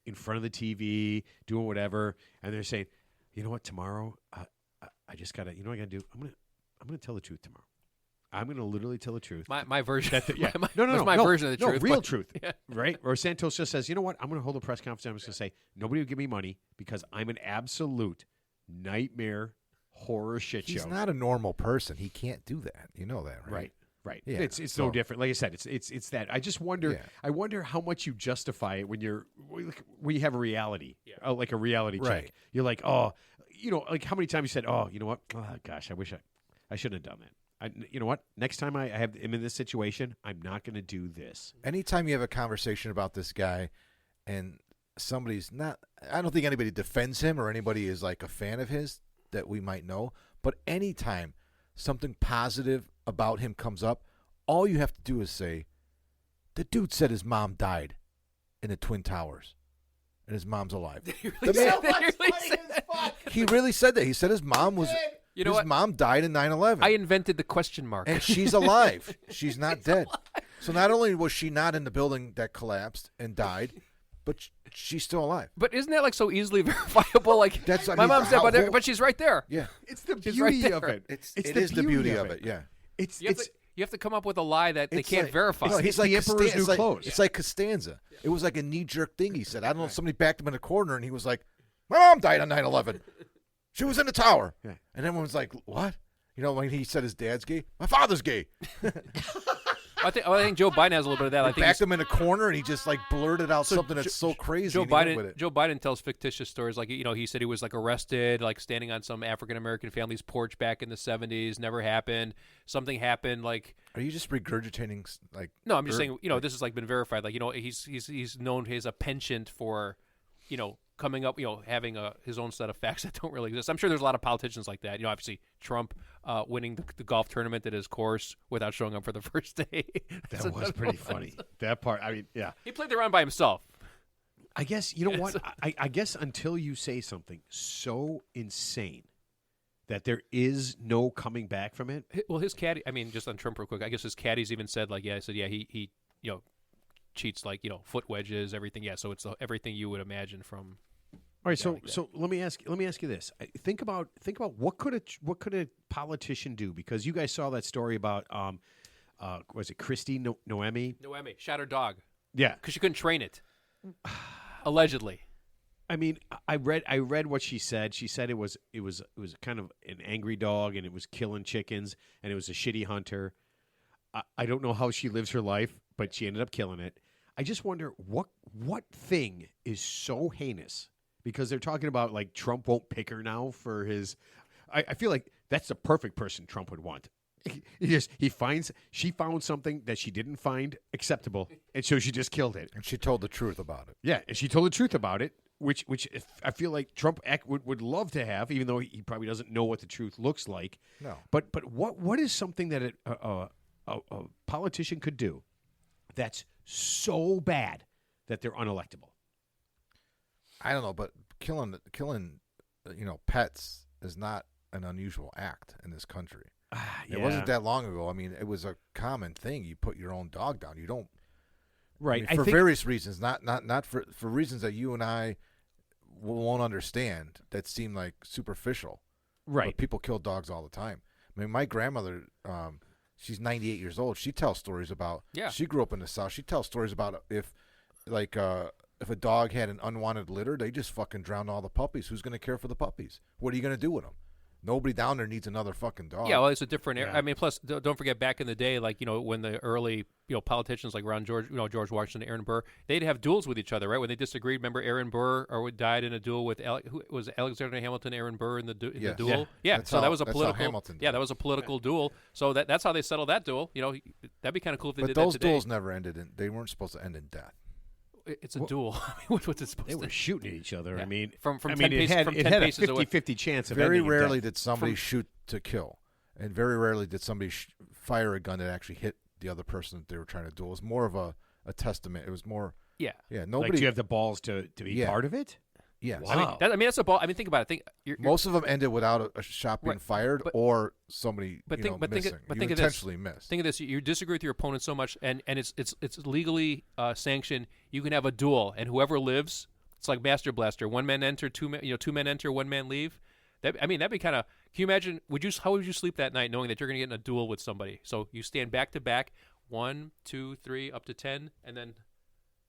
in front of the TV doing whatever, and they're saying, you know what, tomorrow I just gotta, you know what I gotta do? I'm gonna tell the truth tomorrow. I'm gonna literally tell the truth. My version. Yeah. My version of the truth. Real but- truth, Yeah. right? Or Santos just says, you know what? I'm going to hold a press conference. I'm just going to say nobody will give me money because I'm an absolute nightmare horror shit show. He's not a normal person. He can't do that. You know that, right? Right. Yeah, It's no different. Like I said, it's that. I just wonder. Yeah. I wonder how much you justify it when you have a reality, like a reality Right. check. You're like, oh, like how many times you said, oh, you know what? Oh, gosh, I wish I shouldn't have done that. You know what? Next time I'm in this situation, I'm not going to do this. Anytime you have a conversation about this guy and somebody's not, I don't think anybody defends him or anybody is like a fan of his that we might know, but anytime something positive about him comes up, all you have to do is say, the dude said his mom died in the Twin Towers and his mom's alive. He really said that. He said his mom was... You know his what? mom died in 9/11. I invented the question mark. And she's alive. She's not dead. So not only was she not in the building that collapsed and died, but she's still alive. But isn't that like so easily verifiable? Like That's- I my mean, mom's dead, how- but she's right there. Yeah. It's the It's right beauty there. of it. It is the beauty of it. Yeah. You have to come up with a lie that they It's can't like- verify. No, he's It's like the Emperor's New Clothes. It's like Costanza. It was like a knee-jerk thing he said. I don't know if somebody backed him in a corner and he was like, my mom died on 9/11. She was in the tower. Yeah. And everyone's like, what? You know, when he said his dad's gay, my father's gay. I think Joe Biden has a little bit of that. I think Backed him in a corner, and he just like blurted out something that's so crazy. Joe and he went with Biden. it. Joe Biden tells fictitious stories, like he said he was like arrested, like standing on some African American family's porch back in the 70s. Never happened. Something happened. Like, are you just regurgitating like? no, I'm just saying. This has like been verified. Like, he's known as a penchant for, coming up, having his own set of facts that don't really exist. I'm sure there's a lot of politicians like that. Obviously Trump winning the golf tournament at his course without showing up for the first day. That was pretty funny. That part, I mean, yeah. He played the round by himself. I guess, you know what? I guess until you say something so insane that there is no coming back from it. Well, his caddy, I mean, just on Trump real quick, I guess his caddies even said, like, he cheats like, foot wedges, everything. Yeah, so it's everything you would imagine from. All right, so let me ask you this. Think about what could a politician do, because you guys saw that story about was it Christy Noemi? Noemi shot her dog. Yeah, because she couldn't train it. Allegedly. I mean, I read what she said. She said it was kind of an angry dog, and it was killing chickens, and it was a shitty hunter. I don't know how she lives her life, but she ended up killing it. I just wonder what thing is so heinous, because they're talking about like Trump won't pick her now for his. I feel like that's the perfect person Trump would want. She found something that she didn't find acceptable, and so she just killed it. And she told the truth about it. Yeah, and she told the truth about it, which I feel like Trump would love to have, even though he probably doesn't know what the truth looks like. No. But what is something that a politician could do that's so bad that they're unelectable? I don't know, but killing pets is not an unusual act in this country. Yeah. It wasn't that long ago. I mean, it was a common thing. You put your own dog down. You don't. Right. I mean, for various reasons, not for reasons that you and I won't understand, that seem like superficial. Right. But people kill dogs all the time. I mean, my grandmother, she's 98 years old. She tells stories about. Yeah. She grew up in the South. She tells stories about if a dog had an unwanted litter, they just fucking drowned all the puppies. Who's going to care for the puppies? What are you going to do with them? Nobody down there needs another fucking dog. Yeah, well, it's a different era. Yeah. I mean, plus, don't forget back in the day, like, when the early, politicians like around George Washington, Aaron Burr, they'd have duels with each other, right? When they disagreed, remember Aaron Burr died in a duel with who was Alexander Hamilton, Aaron Burr in the duel? Yeah. That's so how- that was a that's political. how Hamilton did Yeah, it. that was a political duel. So that's how they settled that duel. That'd be kind of cool if they But did those that today. duels never ended. They weren't supposed to end in death. It's a duel. I mean, what's it supposed They to? were shooting at each other. Yeah. I mean, From I 10 mean, paces- it had, from it 10 had a paces away. 50-50 chance of Very ending in rarely death. did somebody shoot to kill, and very rarely did somebody fire a gun that actually hit the other person that they were trying to duel. It was more of a testament. It was more. Yeah. Yeah. Like, Nobody. do you have the balls to be Yeah. part of it? Yes. Wow. I mean, that's a ball. I mean, think about it. Most of them ended without a shot being Right, fired but- or somebody think of missing. this. Intentionally missed. Think of this: you disagree with your opponent so much, and it's legally sanctioned. You can have a duel, and whoever lives, it's like Master Blaster. One man enter, two men enter, one man leave. That'd be kind of. Can you imagine? How would you sleep that night knowing that you're going to get in a duel with somebody? So you stand back to back, 1, 2, 3, up to 10, and then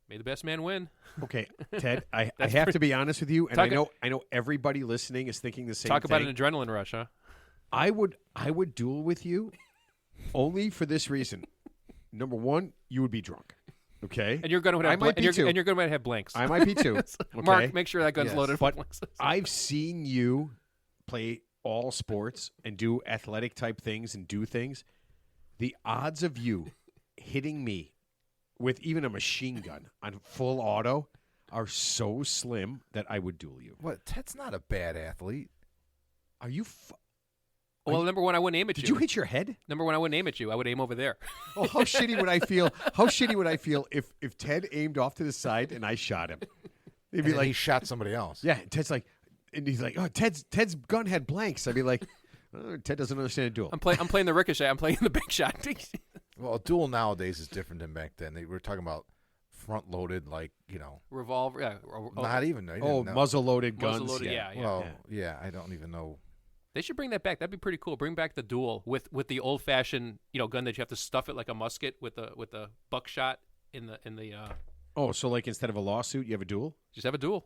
may the best man win. Okay, Ted, I That's have pretty- to be honest with you, and I know everybody listening is thinking the same Talk thing. about an adrenaline rush, huh? I would duel with you only for this reason. Number one, you would be drunk. Okay, And you're going to I have might be too. and you're going to have blanks. I might be too. Okay? Mark, make sure that gun's Yes. loaded. But with blanks. I've seen you play all sports and do athletic type things and do things. The odds of you hitting me with even a machine gun on full auto are so slim that I would duel you. What? Ted's not a bad athlete. Are you? Well, number one, I wouldn't aim at Did you. you hit your head? Number one, I wouldn't aim at you. I would aim over there. Oh, how shitty would I feel? How shitty would I feel if Ted aimed off to the side and I shot him? They'd And be then like, he shot somebody else. yeah. Ted's like, and he's like, oh, Ted's gun had blanks. I'd be like, oh, Ted doesn't understand a duel. I'm playing the ricochet. I'm playing the big shot. Well, a duel nowadays is different than back then. They were talking about front-loaded, Revolver. Yeah. not even. They Oh, didn't know. muzzle-loaded guns. Muzzle-loaded, yeah. Well, yeah, I don't even know. They should bring that back. That'd be pretty cool. Bring back the duel with the old fashioned gun that you have to stuff it like a musket with the buckshot in the Oh, so like instead of a lawsuit, you have a duel? just have a duel.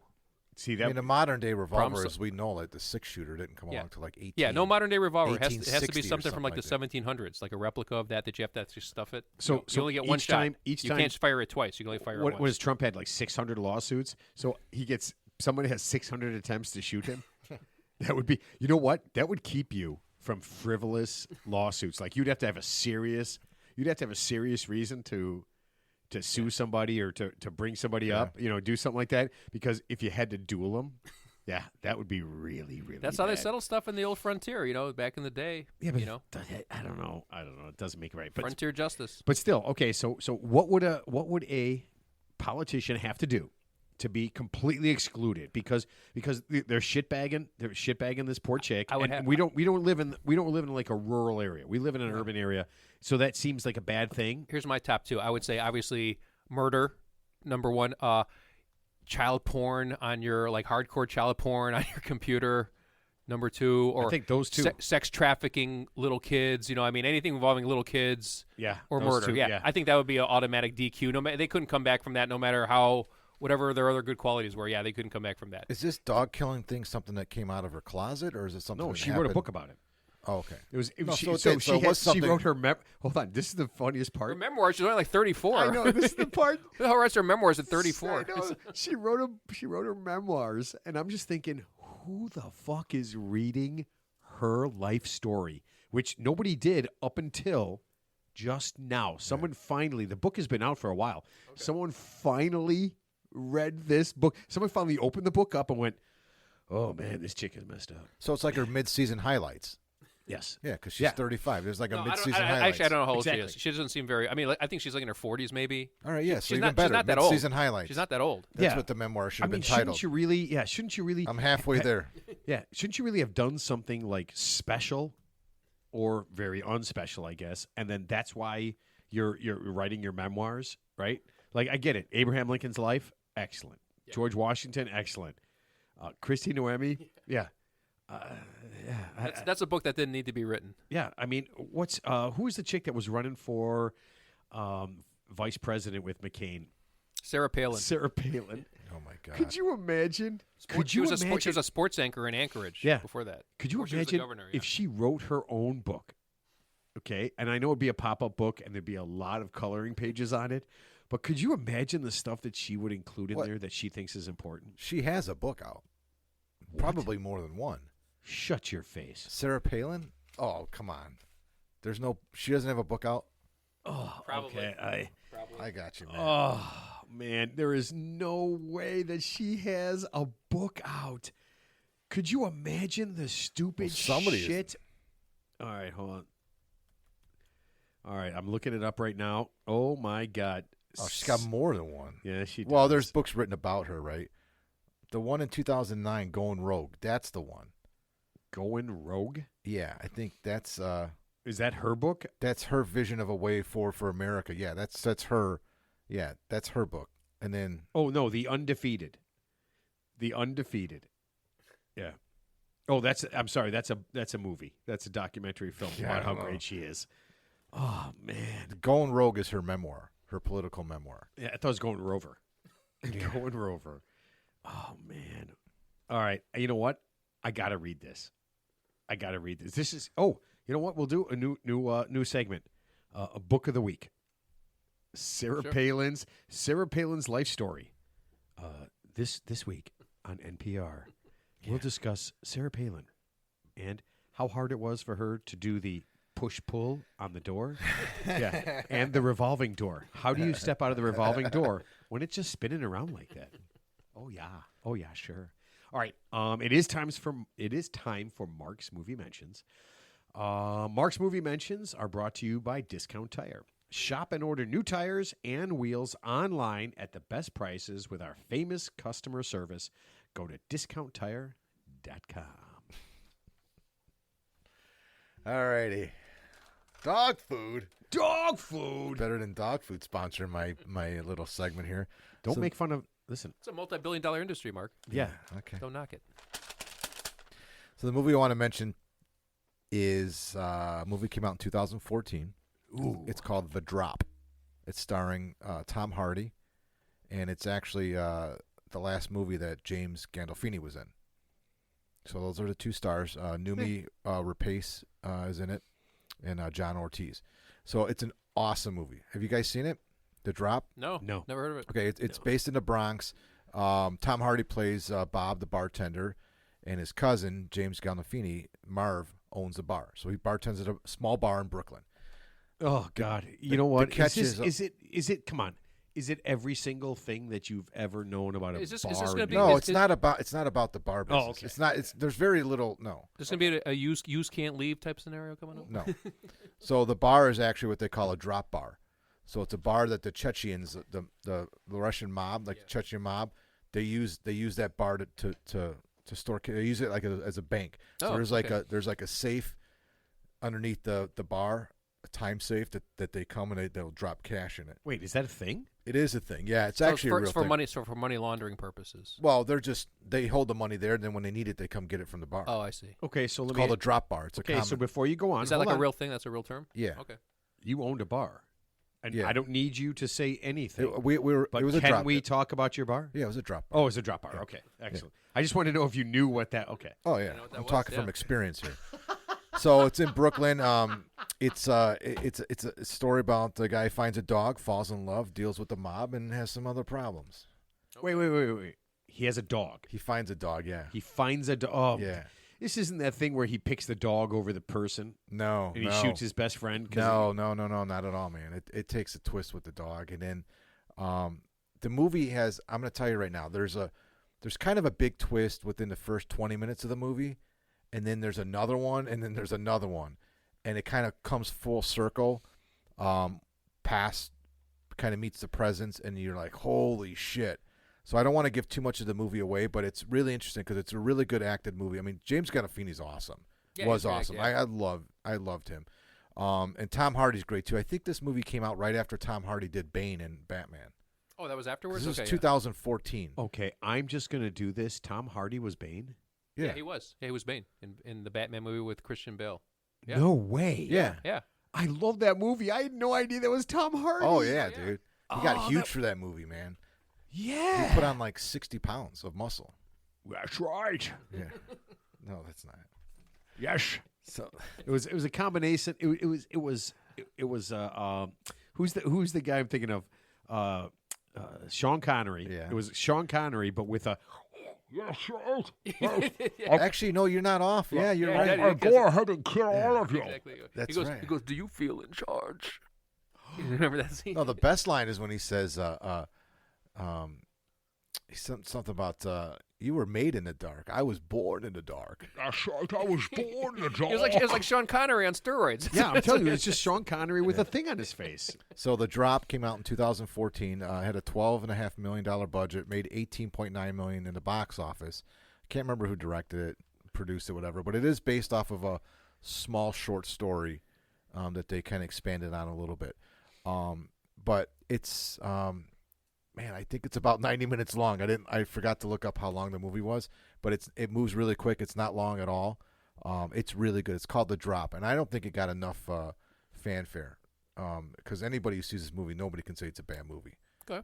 See I that? mean, a modern day revolver, Problem as we know, like the 6-shooter didn't come Yeah. along to like 18. Yeah, no modern day revolver. It has to be 1860 or something from like the something 1700s, like a replica of that you have to actually stuff it. So- you only get one each shot. time- each you time- can't fire it twice. You can only fire it what once. was Trump had like 600 lawsuits, so he gets somebody has 600 attempts to shoot him. That would be, you know what? That would keep you from frivolous lawsuits. Like you'd have to have a serious reason to sue somebody or to bring somebody up, do something like that. Because if you had to duel them, yeah, that would be really, really. That's how they bad. settle stuff in the old frontier, back in the day. Yeah, but you know, I don't know. It doesn't make it right. But frontier justice. But still, okay. So what would a politician have to do to be completely excluded because they're shitbagging this poor chick? I would and have- we don't live in like a rural area. We live in an urban area, so that seems like a bad thing. Here's my top two. I would say obviously murder, number one. Child porn on your hardcore child porn on your computer, number two. Or I think those two. sex trafficking little kids. Anything involving little kids. Yeah, Or those murder. two, Yeah, I think that would be an automatic DQ. No matter, they couldn't come back from that. No matter how whatever their other good qualities were. Yeah, they couldn't come back from that. Is this dog killing thing something that came out of her closet, or is it something? No, that she wrote a happened? book about it. Oh, okay. It was. No, she, so it so did. she, So it had, was she something- wrote her. Hold on. This is the funniest Her part. memoir. She's only like 34. I know. This is the part. Who the hell writes her memoirs at 34? I know. She wrote her memoirs, and I'm just thinking, who the fuck is reading her life story? Which nobody did up until just now. Someone finally. The book has been out for a while. Okay. Someone finally read this book. Someone finally opened the book up and went, "Oh man, this chick is messed up." So it's like her mid-season highlights. Yes. Yeah, because she's 35. There's like a No, mid-season I highlights. actually, I don't know how old Exactly. she is. She doesn't seem very. I think she's like in her 40s, maybe. All right, yeah, so she's even not. better. She's not that old. Mid-season highlights. She's not that old. That's Yeah. what the memoir should I have mean, been titled. shouldn't you really? Yeah, shouldn't you really? I'm halfway there. Yeah, shouldn't you really have done something like special or very unspecial, I guess? And then that's why you're writing your memoirs, right? Like I get it. Abraham Lincoln's life, excellent. Yeah. George Washington, excellent. Christy Noemi, yeah. That's a book that didn't need to be written. Yeah, I mean, who is the chick that was running for vice president with McCain? Sarah Palin. Sarah Palin. Oh my God. Could you imagine? She was a sports anchor in Anchorage. Yeah. Before that. Could you Before she was the imagine governor, yeah. if she wrote her own book? Okay, and I know it'd be a pop-up book, and there'd be a lot of coloring pages on it. But could you imagine the stuff that she would include in there that she thinks is important? She has a book out. Probably more than one. Shut your face. Sarah Palin? Oh, come on. She doesn't have a book out? Oh, Probably. okay. I got you, man. Oh, man, there is no way that she has a book out. Could you imagine the stupid somebody shit? All right, hold on. All right, I'm looking it up right now. Oh, my God. Oh, she's got more than one. Yeah, she does. Well, there's books written about her, right? The one in 2009, Going Rogue, that's the one. Going Rogue? Yeah, I think that's Is that her book? that's her vision of a way forward for America. Yeah, that's her. Yeah, that's her book. And then Oh, no, The Undefeated. The Undefeated. Yeah. Oh, I'm sorry, that's a movie. That's a documentary film Yeah, about I how know. great she is. Oh, man. Going Rogue is her memoir, her political memoir. Yeah, I thought it was Going Rover. Going Rover. Oh, man. All right. You know what? I got to read this. This is, you know what? We'll do a new segment, a book of the week. Sarah Palin's life story. This week on NPR, we'll discuss Sarah Palin and how hard it was for her to do the push-pull on the door. Yeah, and the revolving door. How do you step out of the revolving door when it's just spinning around like that? Oh yeah, sure. All right, it is time for Mark's Movie Mentions. Mark's Movie Mentions are brought to you by Discount Tire. Shop and order new tires and wheels online at the best prices with our famous customer service. Go to discounttire.com. All righty. Dog food. Dog food. Better than dog food sponsor my little segment here. Don't make fun of. Listen. It's a multi-billion-dollar industry, Mark. Yeah. Okay. Don't knock it. So the movie I want to mention is a movie that came out in 2014. Ooh. It's called The Drop. It's starring Tom Hardy, and it's actually the last movie that James Gandolfini was in. So those are the 2 stars. Noomi Rapace is in it, and John Ortiz. So it's an awesome movie. Have you guys seen it? The Drop? No, No. never heard of it. Okay, it's based in the Bronx. Tom Hardy plays Bob, the bartender, and his cousin, James Gandolfini, Marv, owns the bar. So he bartends at a small bar in Brooklyn. Oh God! You know what? catch Is is- it? Come on! Is it every single thing that you've ever known about a Is this bar? gonna in be- New No, York? it's not about the bar business. okay. It's not. There's very little. No, This going to be a use can't leave type scenario coming up? no. So the bar is actually what they call a drop bar. So it's a bar that the Chechens, the Russian mob, like the Chechen mob, they use that bar to store. They use it like as a bank. So Oh, there's like a safe underneath the bar, a time safe that they come and they'll drop cash in it. Wait, is that a thing? It is a thing. Yeah, it's So actually a real it's for thing. money. So for money laundering purposes. Well, they hold the money there, and then when they need it, they come get it from the bar. Oh, I see. Okay, so It's let called me. a drop bar. It's a Okay, common. so before you go on, Is that hold like on. a real thing? That's a real term? Yeah. Okay. You owned a bar, and Yeah. I don't need you to say anything. It But was a can drop. we talk about your bar? Yeah, it was a drop bar. Oh, it's a drop bar. Okay, excellent. I just wanted to know if you knew what that. Okay. Oh yeah, know what that I'm was? talking Yeah. from experience here. So it's in Brooklyn. It's a story about the guy finds a dog, falls in love, deals with the mob, and has some other problems. Wait. He has a dog. He finds a dog. Yeah. He finds a dog. Oh, Yeah. This isn't that thing where he picks the dog over the person No. and he no. shoots his best friend. 'Cause No, not at all, man. It takes a twist with the dog, and then the movie has. I'm going to tell you right now. There's kind of a big twist within the first 20 minutes of the movie, and then there's another one, and then there's another one, and it kind of comes full circle, past, kind of meets the presence, and you're like, holy shit. So I don't want to give too much of the movie away, but it's really interesting because it's a really good acted movie. I mean, James Gandolfini's awesome. Yeah, Was he's great, awesome. yeah. I loved him. And Tom Hardy's great too. I think this movie came out right after Tom Hardy did Bane in Batman. Oh, that was afterwards? This is Okay, 2014. Okay, I'm just going to do this. Tom Hardy was Bane? yeah. He was. Yeah, he was Bane in the Batman movie with Christian Bale. Yeah. No way. Yeah. Yeah. I love that movie. I had no idea that was Tom Hardy. Oh yeah, yeah. dude. He got Oh, huge that- for that movie, man. Yeah. He put on like 60 pounds of muscle. That's right. Yeah. No, that's not. Yes. So It was a combination. It was who's the guy I'm thinking of? Sean Connery. Yeah. It was Sean Connery, but with a actually, no, you're not off. Yeah, you're Yeah, right. yeah, go ahead and kill all of you. Exactly. That's he goes, right. He goes, do you feel in charge? You remember that scene? No, the best line is when he says, he said something about you were made in the dark. I was born in the dark. That's right. I was born in the It was like Sean Connery on steroids. Yeah, I'm telling you, it's just Sean Connery with a thing on his face. So The Drop came out in 2014. Had a $12.5 million budget, made $18.9 million in the box office. Can't remember who directed it, produced it, whatever. But it is based off of a small short story that they kind of expanded on a little bit. But it's man, I think it's about 90 minutes long. I forgot to look up how long the movie was, but it moves really quick. It's not long at all. It's really good. It's called The Drop, and I don't think it got enough fanfare. Because anybody who sees this movie, nobody can say it's a bad movie. Okay.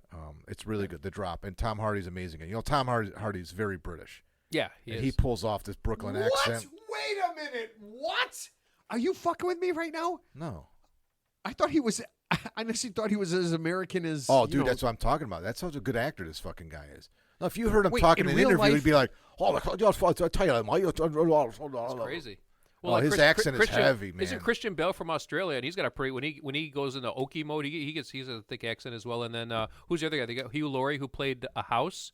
It's really good. The Drop, and Tom Hardy's amazing. You know, Tom Hardy's very British. Yeah, And he pulls off this Brooklyn accent. Wait a minute. What? Are you fucking with me right now? No. I thought he was. I honestly thought he was as American as. Oh, you dude, know- that's what I'm talking about. That's how a good actor this fucking guy is. Now, if you heard him Wait, talking in in an real interview, life- he'd be like, "Oh, I tell you, It's crazy. Oh, his accent is heavy, man. Isn't Christian Bale from Australia? And he's got a pretty when he goes into Okie mode, he's a thick accent as well. And then who's the other guy? They got Hugh Laurie, who played a House.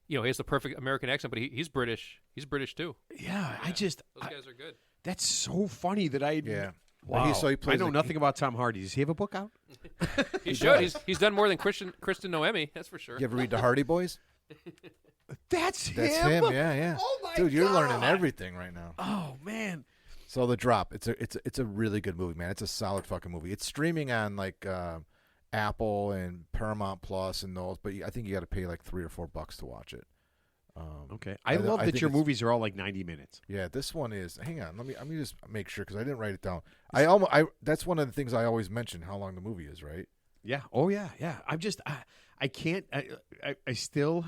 You know, he has the perfect American accent, but he's British. He's British too. Yeah, Those guys are good. That's so funny that I. Yeah. Wow. He I plays know like- nothing about Tom Hardy. Does he have a book out? He should. He's done more than Kristen Noemi. That's for sure. You ever read The Hardy Boys? That's That's him. him. Yeah. Oh my Dude, you're God. learning everything right now. Oh man. So The Drop, it's a really good movie, man. It's a solid fucking movie. It's streaming on like Apple and Paramount Plus and those, but I think you got to pay like $3 or $4 to watch it. Okay. I love that think your it's- movies are all like 90 minutes. Yeah, this one is. Hang on, let me just make sure because I didn't write it down. That's one of the things I always mention how long the movie is, right? Yeah. Oh yeah. Yeah. I'm just. I can't. I still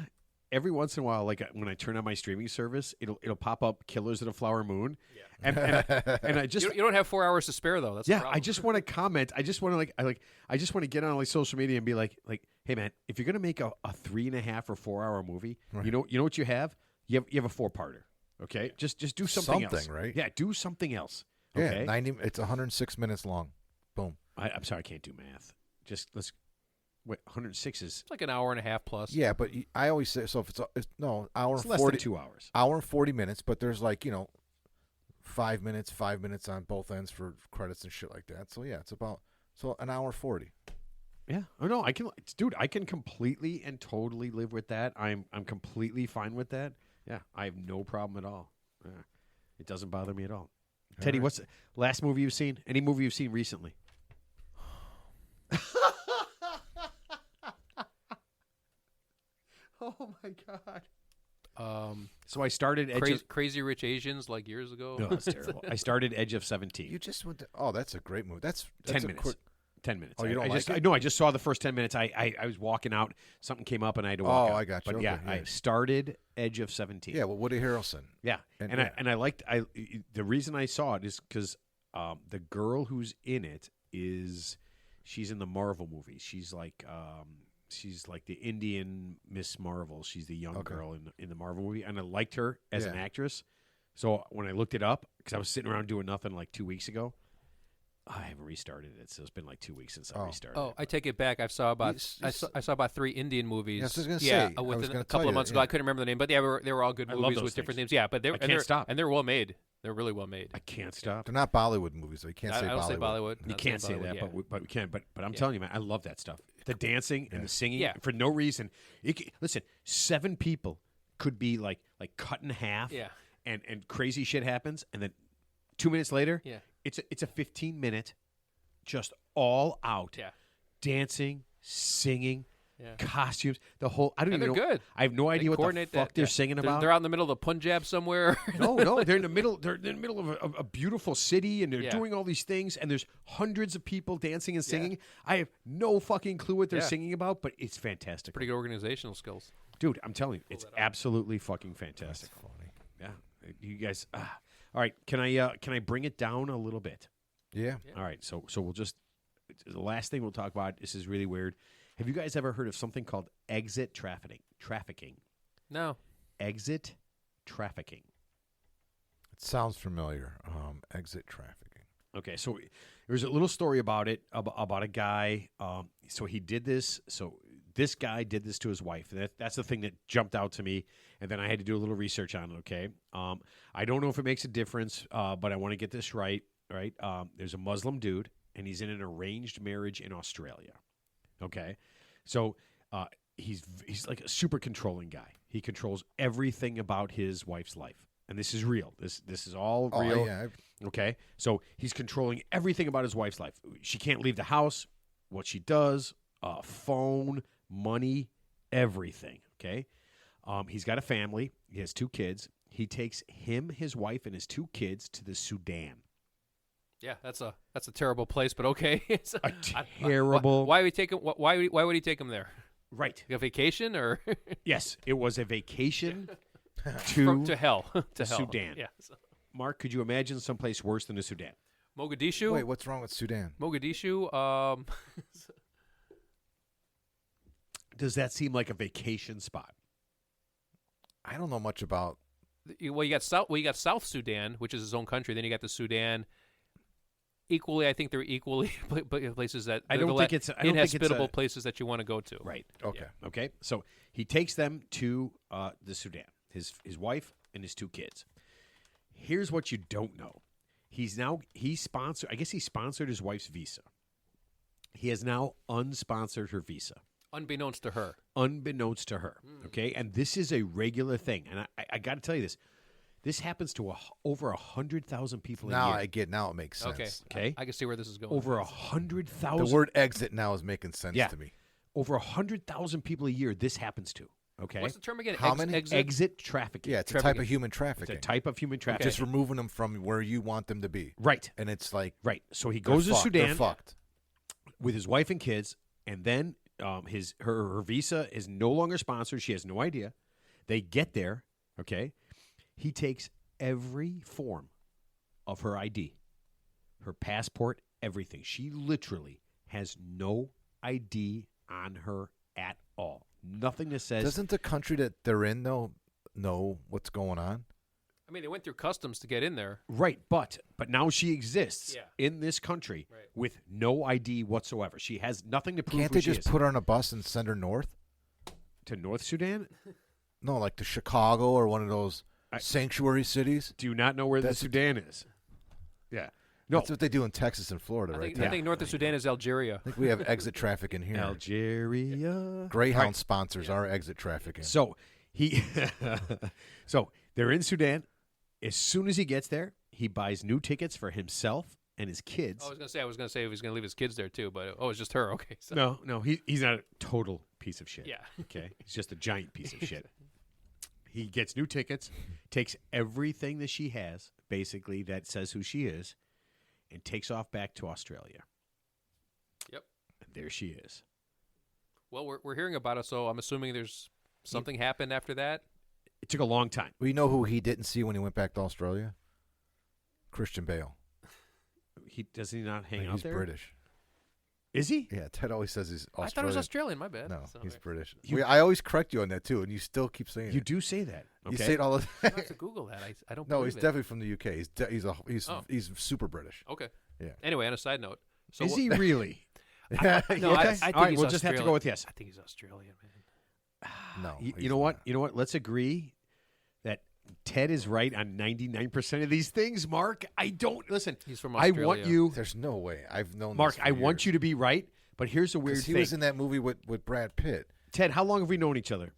every once in a while, like when I turn on my streaming service, it'll pop up Killers of the Flower Moon, and I just You don't have 4 hours to spare though. That's the yeah, problem. I just want to comment. I just want to I just want to get on like social media and be like, hey man, if you're gonna make a 3.5 or 4 hour movie, Right. you know what you have? You have a 4-parter. Okay, just do something else. right? Yeah, do something else. Yeah, Okay, 90. It's 106 minutes long. Boom. I'm sorry, I can't do math. Let's wait. 106 is It's like an hour and a half plus. Yeah, but I always say so. If it's hour it's and less 40, than 2 hours. hour and 40 minutes, but there's like 5 minutes on both ends for credits and shit like that. So yeah, it's about an hour 40. Yeah. Oh no, dude. I can completely and totally live with that. I'm completely fine with that. Yeah, I have no problem at all. Yeah. It doesn't bother me at all. Teddy, right. what's the last movie you've seen? Any movie you've seen recently? Oh my god. So I started Edge of Crazy Rich Asians like years ago. No, that's terrible. I started Edge of 17. You just went. That's a great movie. That's 10 a minutes. quick- 10 minutes. Oh, you don't I like just, it? No, I just saw the first 10 minutes. I was walking out. Something came up and I had to walk out. I got you. But Okay, yeah, yeah. I started Edge of 17. Yeah, well, Woody Harrelson. Yeah. And- And yeah. I liked the reason I saw it is because the girl who's in it she's in the Marvel movies. She's like the Indian Miss Marvel. She's the young Okay. girl in the Marvel movie, and I liked her as an Yeah. actress. So when I looked it up, because I was sitting around doing nothing like 2 weeks ago, I haven't restarted it. So it's been like 2 weeks since I restarted. Oh, it. I take it back. I saw about It's- I saw about 3 Indian movies. Yeah, I was gonna yeah, say, I was within gonna a couple tell of you, months ago. yeah. I couldn't remember the name, but yeah, they were all good I love movies those with different things. names. Yeah, but I can't stop. and they're well made. They're really well made. I can't stop. They're not Bollywood movies, so you can't I say don't Bollywood. say Bollywood. You Not can't say saying Bollywood, that, yeah. but we can. But I'm Yeah. telling you, man, I love that stuff. The dancing and the singing, Yeah. for no reason. Listen, 7 people could be like cut in half, Yeah. and crazy shit happens, and then 2 minutes later, Yeah. it's a 15-minute, just all out, Yeah. dancing, singing, Yeah. costumes, the whole. I don't And even know. they're good. I have no They idea what the coordinate fuck that, they're yeah. singing about. They're out in the middle of the Punjab somewhere. No, they're in the middle. They're in the middle of a beautiful city, and they're Yeah. doing all these things. And there's hundreds of people dancing and Yeah. singing. I have no fucking clue what they're Yeah. singing about, but it's fantastic, Pretty good organizational skills. dude. I'm telling you, it's absolutely fucking fantastic. That's funny. Yeah, you guys. All right, can I bring it down a little bit? Yeah. All right, so we'll just the last thing we'll talk about. This is really weird. Have you guys ever heard of something called exit trafficking? No. Exit trafficking. It sounds familiar. Exit trafficking. Okay, so there's a little story about it about a guy. So he did this. So this guy did this to his wife. That's the thing that jumped out to me, and then I had to do a little research on it. Okay, I don't know if it makes a difference, but I want to get this right. Right? There's a Muslim dude, and he's in an arranged marriage in Australia. Okay, so he's like a super controlling guy. He controls everything about his wife's life, and this is real. This is all real. Oh, yeah. Okay, so he's controlling everything about his wife's life. She can't leave the house, what she does, phone, money, everything. Okay, he's got a family. He has 2 kids. He takes his wife, and his 2 kids to the Sudan. Yeah, that's a terrible place, but okay. It's A terrible. Why would he take him? Why would he take him there? Right. Like a vacation or Yes, it was a vacation to to hell? To hell. Sudan. Yeah. So- Mark, could you imagine someplace worse than the Sudan? Mogadishu. Wait, what's wrong with Sudan? Mogadishu. Does that seem like a vacation spot? I don't know much about. Well, you got South Sudan, which is its own country. Then you got the Sudan. Equally, I think they're equally places that I don't think it's inhospitable places that you want to go to. Right. Okay. Okay. So he takes them to the Sudan. His wife and his 2 kids. Here's what you don't know. He sponsored. I guess he sponsored his wife's visa. He has now unsponsored her visa. Unbeknownst to her. Unbeknownst to her. Okay. And this is a regular thing. And I got to tell you this. This happens to over 100,000 people Now a year. Now it makes sense. Okay. Okay. I can see where this is going. Over The 100,000. word exit now is making sense Yeah. to me. Over 100,000 people a year. This happens to. Okay. What's the term again? How many? Exit trafficking. Yeah, it's a type Trafficking. of human It's trafficking. a type of human trafficking. Just removing them from where you want them to be. Right. And it's like Right. So he they're goes to fucked. They're Sudan fucked. with his wife and kids, and then her visa is no longer sponsored. She has no idea. They get there, okay? He takes every form of her ID, her passport, everything. She literally has no ID on her at all. Nothing that says. Doesn't the country that they're in though know what's going on? I mean, they went through customs to get in there. Right, but now she exists Yeah. in this country Right. with no ID whatsoever. She has nothing to prove Can't who they she just is. put her on a bus and send her north? To North Sudan? No, like to Chicago or one of those sanctuary cities. Do you not know where the That's- Sudan is? Yeah. No. That's what they do in Texas and Florida, I right? think, I think north of Sudan is Algeria. I think we have exit traffic in here. Algeria. Greyhound Right. sponsors our exit traffic. In. So so they're in Sudan. As soon as he gets there, he buys new tickets for himself and his kids. I was gonna say he was gonna leave his kids there too, but it's just her. Okay. So. No, he's not a total piece of shit. Yeah. Okay, he's just a giant piece of shit. He gets new tickets, takes everything that she has, basically that says who she is, and takes off back to Australia. Yep. And there she is. Well, we're hearing about it, so I'm assuming there's something happened after that. It took a long time. We know who he didn't see when he went back to Australia? Christian Bale. Does he not hang out He's there? British. Is he? Yeah, Ted always says he's Australian. I thought it was Australian. My bad. No, So, he's okay. British. You- I always correct you on that too, and you still keep saying You it. do say that. Okay. You say it all the I time. have to Google that. I don't. No, believe he's it. definitely from the UK. Oh. He's super British. Okay. Yeah. Anyway, on a side note, so Is he really? No, I Okay. think All right, he's we'll just have to Australian. go with yes. I think he's Australian, man. No, You he's know what? not. You know what? Let's agree that Ted is right on 99% of these things, Mark. I don't listen. He's from I Australia. want you, There's no way. I've known Mark. this for I want years. you to be right, but here's a weird 'Cause thing. he was in that movie with Brad Pitt. Ted, how long have we known each other?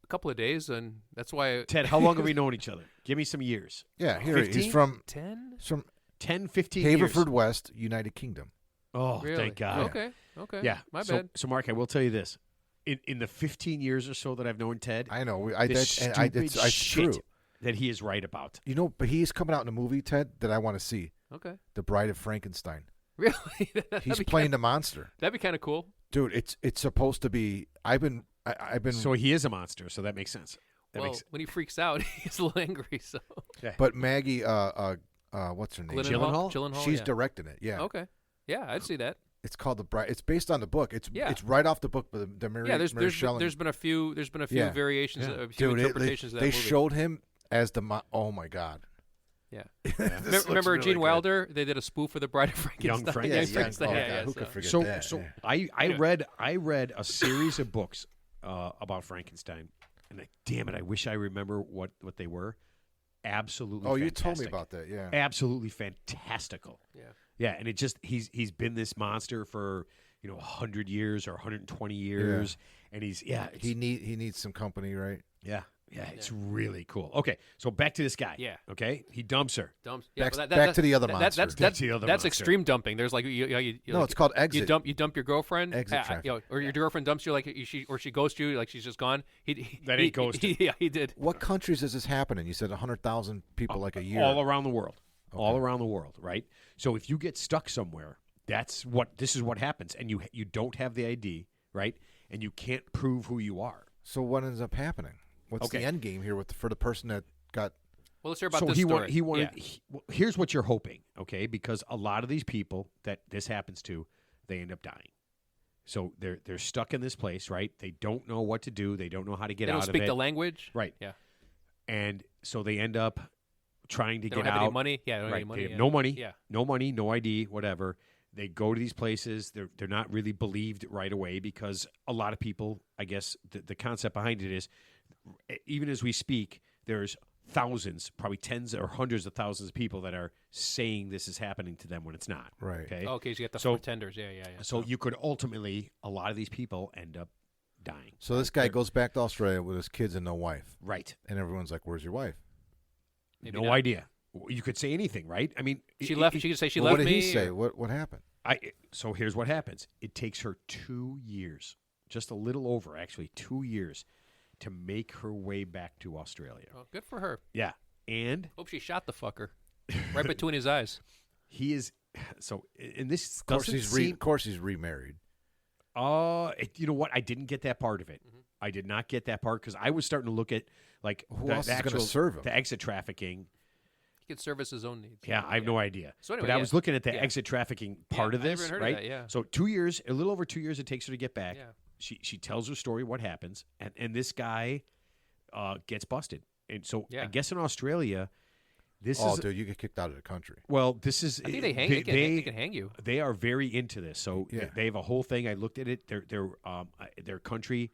A couple of days, and that's why. Ted, how long have we known each other? Give me some years. Yeah, here 15? he's from 10. he's from 10, 15 Haverford years. West, United Kingdom. Oh, Really? thank God. Okay. Okay. Yeah. My so, bad. So, Mark, I will tell you this. In the 15 years or so that I've known Ted, I know. this stupid It's shit true. that he is right about. You know, but he's coming out in a movie, Ted, that I want to see. Okay. The Bride of Frankenstein. Really? He's playing the monster. That'd be kind of cool. Dude, it's supposed to be. I've been. So he is a monster, so that makes sense. That Well, makes when he freaks out, he's a little angry. So. But Maggie, what's her name? Gyllenhaal? Gyllenhaal. She's yeah. directing it. Yeah. Okay. Yeah, I'd see that. It's called The Bride. It's based on the book. It's Yeah. it's right off the book. But the Mary, Yeah, there's Mary Shelley. been a few Yeah. variations, Yeah. a few Dude, interpretations of that they movie. showed him as the. Oh my God. Yeah. This looks Remember really Gene good. Wilder? They did a spoof of the Bride of Frankenstein. Young Frankenstein. Yeah, Yes, Frankenstein. oh, Yeah, God, yeah, who so- could forget So, that? so Yeah. I read a series of books about Frankenstein, and damn it, I wish I remember what they were. Absolutely. Oh, you told me fantastic. about that. Yeah. Absolutely fantastical. Yeah. Yeah, and it just he's been this monster for 100 years or 120 years, and he needs some company, right? yeah, it's really cool. Okay, so back to this guy. Yeah. Okay, he dumps her. Dumps. Yeah, Back- but back to the other that's monster. Back to the other that's monster. extreme dumping. There's like you No, like, it's called exit. You dump your girlfriend, Exit traffic. or your girlfriend dumps you like she ghosts you like she's just gone. That ain't ghosting. Yeah, he did. What countries is this happening? You said 100,000 people like a year. All around the world. All around the world, right? So if you get stuck somewhere, this is what happens, and you don't have the ID, right? And you can't prove who you are. So what ends up happening? What's Okay. the end game here for the person that got? Well, let's hear about So this he story. wanted. Yeah. Here's what you're hoping, okay? Because a lot of these people that this happens to, they end up dying. So they're stuck in this place, right? They don't know what to do. They don't know how to get They don't out speak of it. the language. Right. Yeah. And so they end up trying to They get don't have out. any money. Yeah. They don't have Right. any money. They have yeah. no money. Yeah. No money, no ID, whatever. They go to these places. They're not really believed right away because a lot of people, I guess, the concept behind it is, even as we speak, there's thousands, probably tens or hundreds of thousands of people that are saying this is happening to them when it's not. Right. Okay. Okay, so you got the So- pretenders. Yeah. So you could ultimately, a lot of these people end up dying. So this guy goes back to Australia with his kids and no wife, Right. and everyone's like, "Where's your wife?" Maybe no not. idea. You could say anything, right? I mean, She left. She could say she Well, left what did me. he say? or- What happened? So here's what happens. It takes her 2 years, just a little over, actually, 2 years, to make her way back to Australia. Oh, good for her. Yeah. And Hope she shot the fucker right between his eyes. he is, so, and this Of course, doesn't he's seem, of course he's remarried. you know what? I didn't get that part of it. I did not get that part because I was starting to look at like Who else is going to serve him? the exit trafficking. He could service his own needs. Yeah, I have no idea. So anyway, but I was looking at the Yeah. exit trafficking part of I this, never heard of right? that, yeah. So 2 years, a little over 2 years, it takes her to get back. Yeah. She tells her story, what happens, and this guy gets busted. And so Yeah. I guess in Australia, this Oh, is dude, you get kicked out of the country. well, this is I think they hang. They can hang you. they are very into this. So Yeah. they have a whole thing. I looked at it. Their country,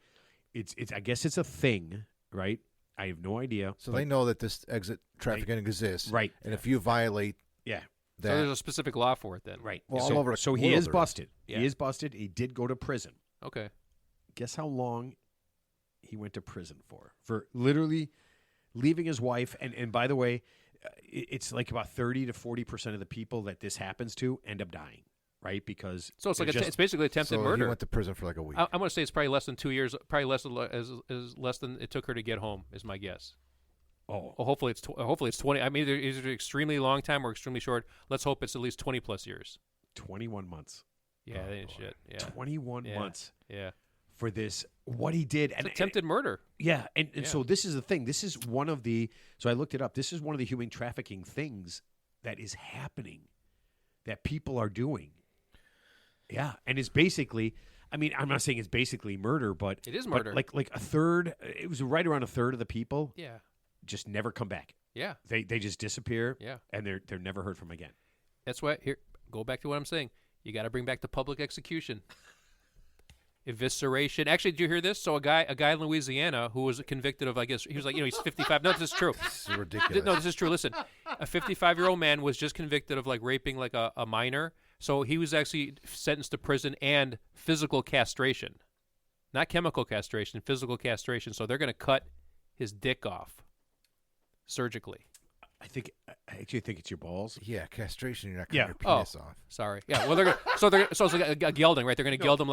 it's I guess it's a thing, right? I have no idea. So but- they know that this exit trafficking exists. right. And if you violate Yeah. that, So there's a specific law for it then. Right. Well, so, all over the so he world is there is. busted. Yeah. He is busted. He did go to prison. Okay. Guess how long he went to prison for? For literally leaving his wife. And by the way, it's like about 30 to 40% of the people that this happens to end up dying, right? Because So it's like they're it's basically attempted so murder. he went to prison for like a week. I'm going to say it's probably less than 2 years. Probably less than it took her to get home. Is my guess. oh, Well, hopefully it's 20. I mean, either an extremely long time or extremely short. Let's hope it's at least 20 plus years. 21 months. Yeah, that ain't shit. Yeah, 21 Yeah. months yeah. for this. What he did. It's attempted murder. Yeah, and Yeah. so this is the thing. This is one of the. So I looked it up. This is one of the human trafficking things that is happening, that people are doing. Yeah, and it's basically. I mean, I'm not saying it's basically murder, but It is but murder. like a third. It was right around a third of the people Yeah, just never come back. yeah, They just disappear. yeah. and they're never heard from again. That's why here. Go back to what I'm saying. You got to bring back the public execution. Evisceration. Actually, did you hear this? So a guy in Louisiana who was convicted of, I guess he was like, he's 55. No, this is true. This is ridiculous. No, this is true. Listen, a 55-year-old man was just convicted of like raping like a minor. So he was actually sentenced to prison and physical castration, not chemical castration, physical castration. So they're going to cut his dick off surgically. I actually think it's your balls. Yeah, castration. You're not cutting Yeah. your penis off. Sorry. Yeah. Well, so it's like a gelding, right? They're going to geld him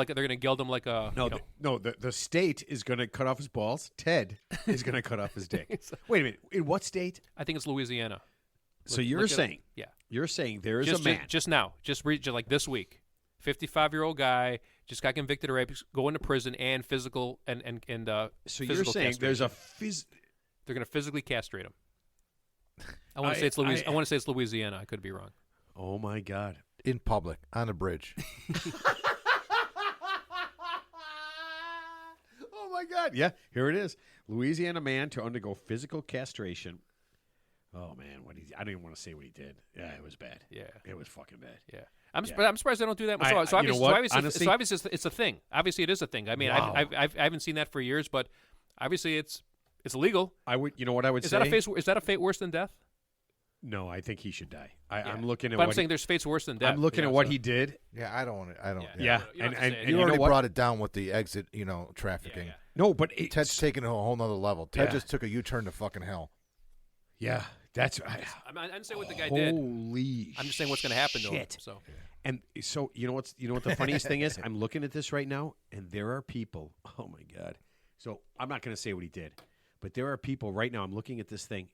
like a No, the state is going to cut off his balls. Ted is going to cut off his dick. Wait a minute. In what state? I think it's Louisiana. So Look you're it up. saying Yeah. you're saying there is Just a man. just now, just like this week, 55-year-old guy just got convicted of rape, going to prison and physical and so you're physical saying there's a castration. They're going to physically castrate him. I want to say it's I want to say it's Louisiana. I could be wrong. Oh my God. In public, on a bridge. Oh my God. Yeah, here it is. Louisiana man to undergo physical castration. Oh man, I don't even want to say what he did. Yeah, it was bad. Yeah. It was fucking bad. Yeah. I'm Yeah. surprised they don't do that. I- So you know obviously, what? obviously Honestly- it's a thing. Obviously, it is a thing. I mean, Wow. I haven't seen that for years, but obviously it's illegal. I would. You know what I would Is say? that a fate worse than death? No, I think he should die. Yeah. I'm looking at But what I'm saying there's fates worse than he, death. I'm looking you at know, what so- he did. Yeah, I don't want to. I don't. Yeah. Yeah, You don't have to and say it. You you know already what? brought it down with the exit, trafficking. Yeah. No, but Ted's taking it to a whole nother level. Ted Yeah. just took a U-turn to fucking hell. Yeah, that's. I didn't say what the guy did. Holy! I'm just saying what's going to happen to him. shit. So And so you know what the funniest thing is? I'm looking at this right now, and there are people. Oh my God! So I'm not going to say what he did, but there are people right now. I'm looking at this thing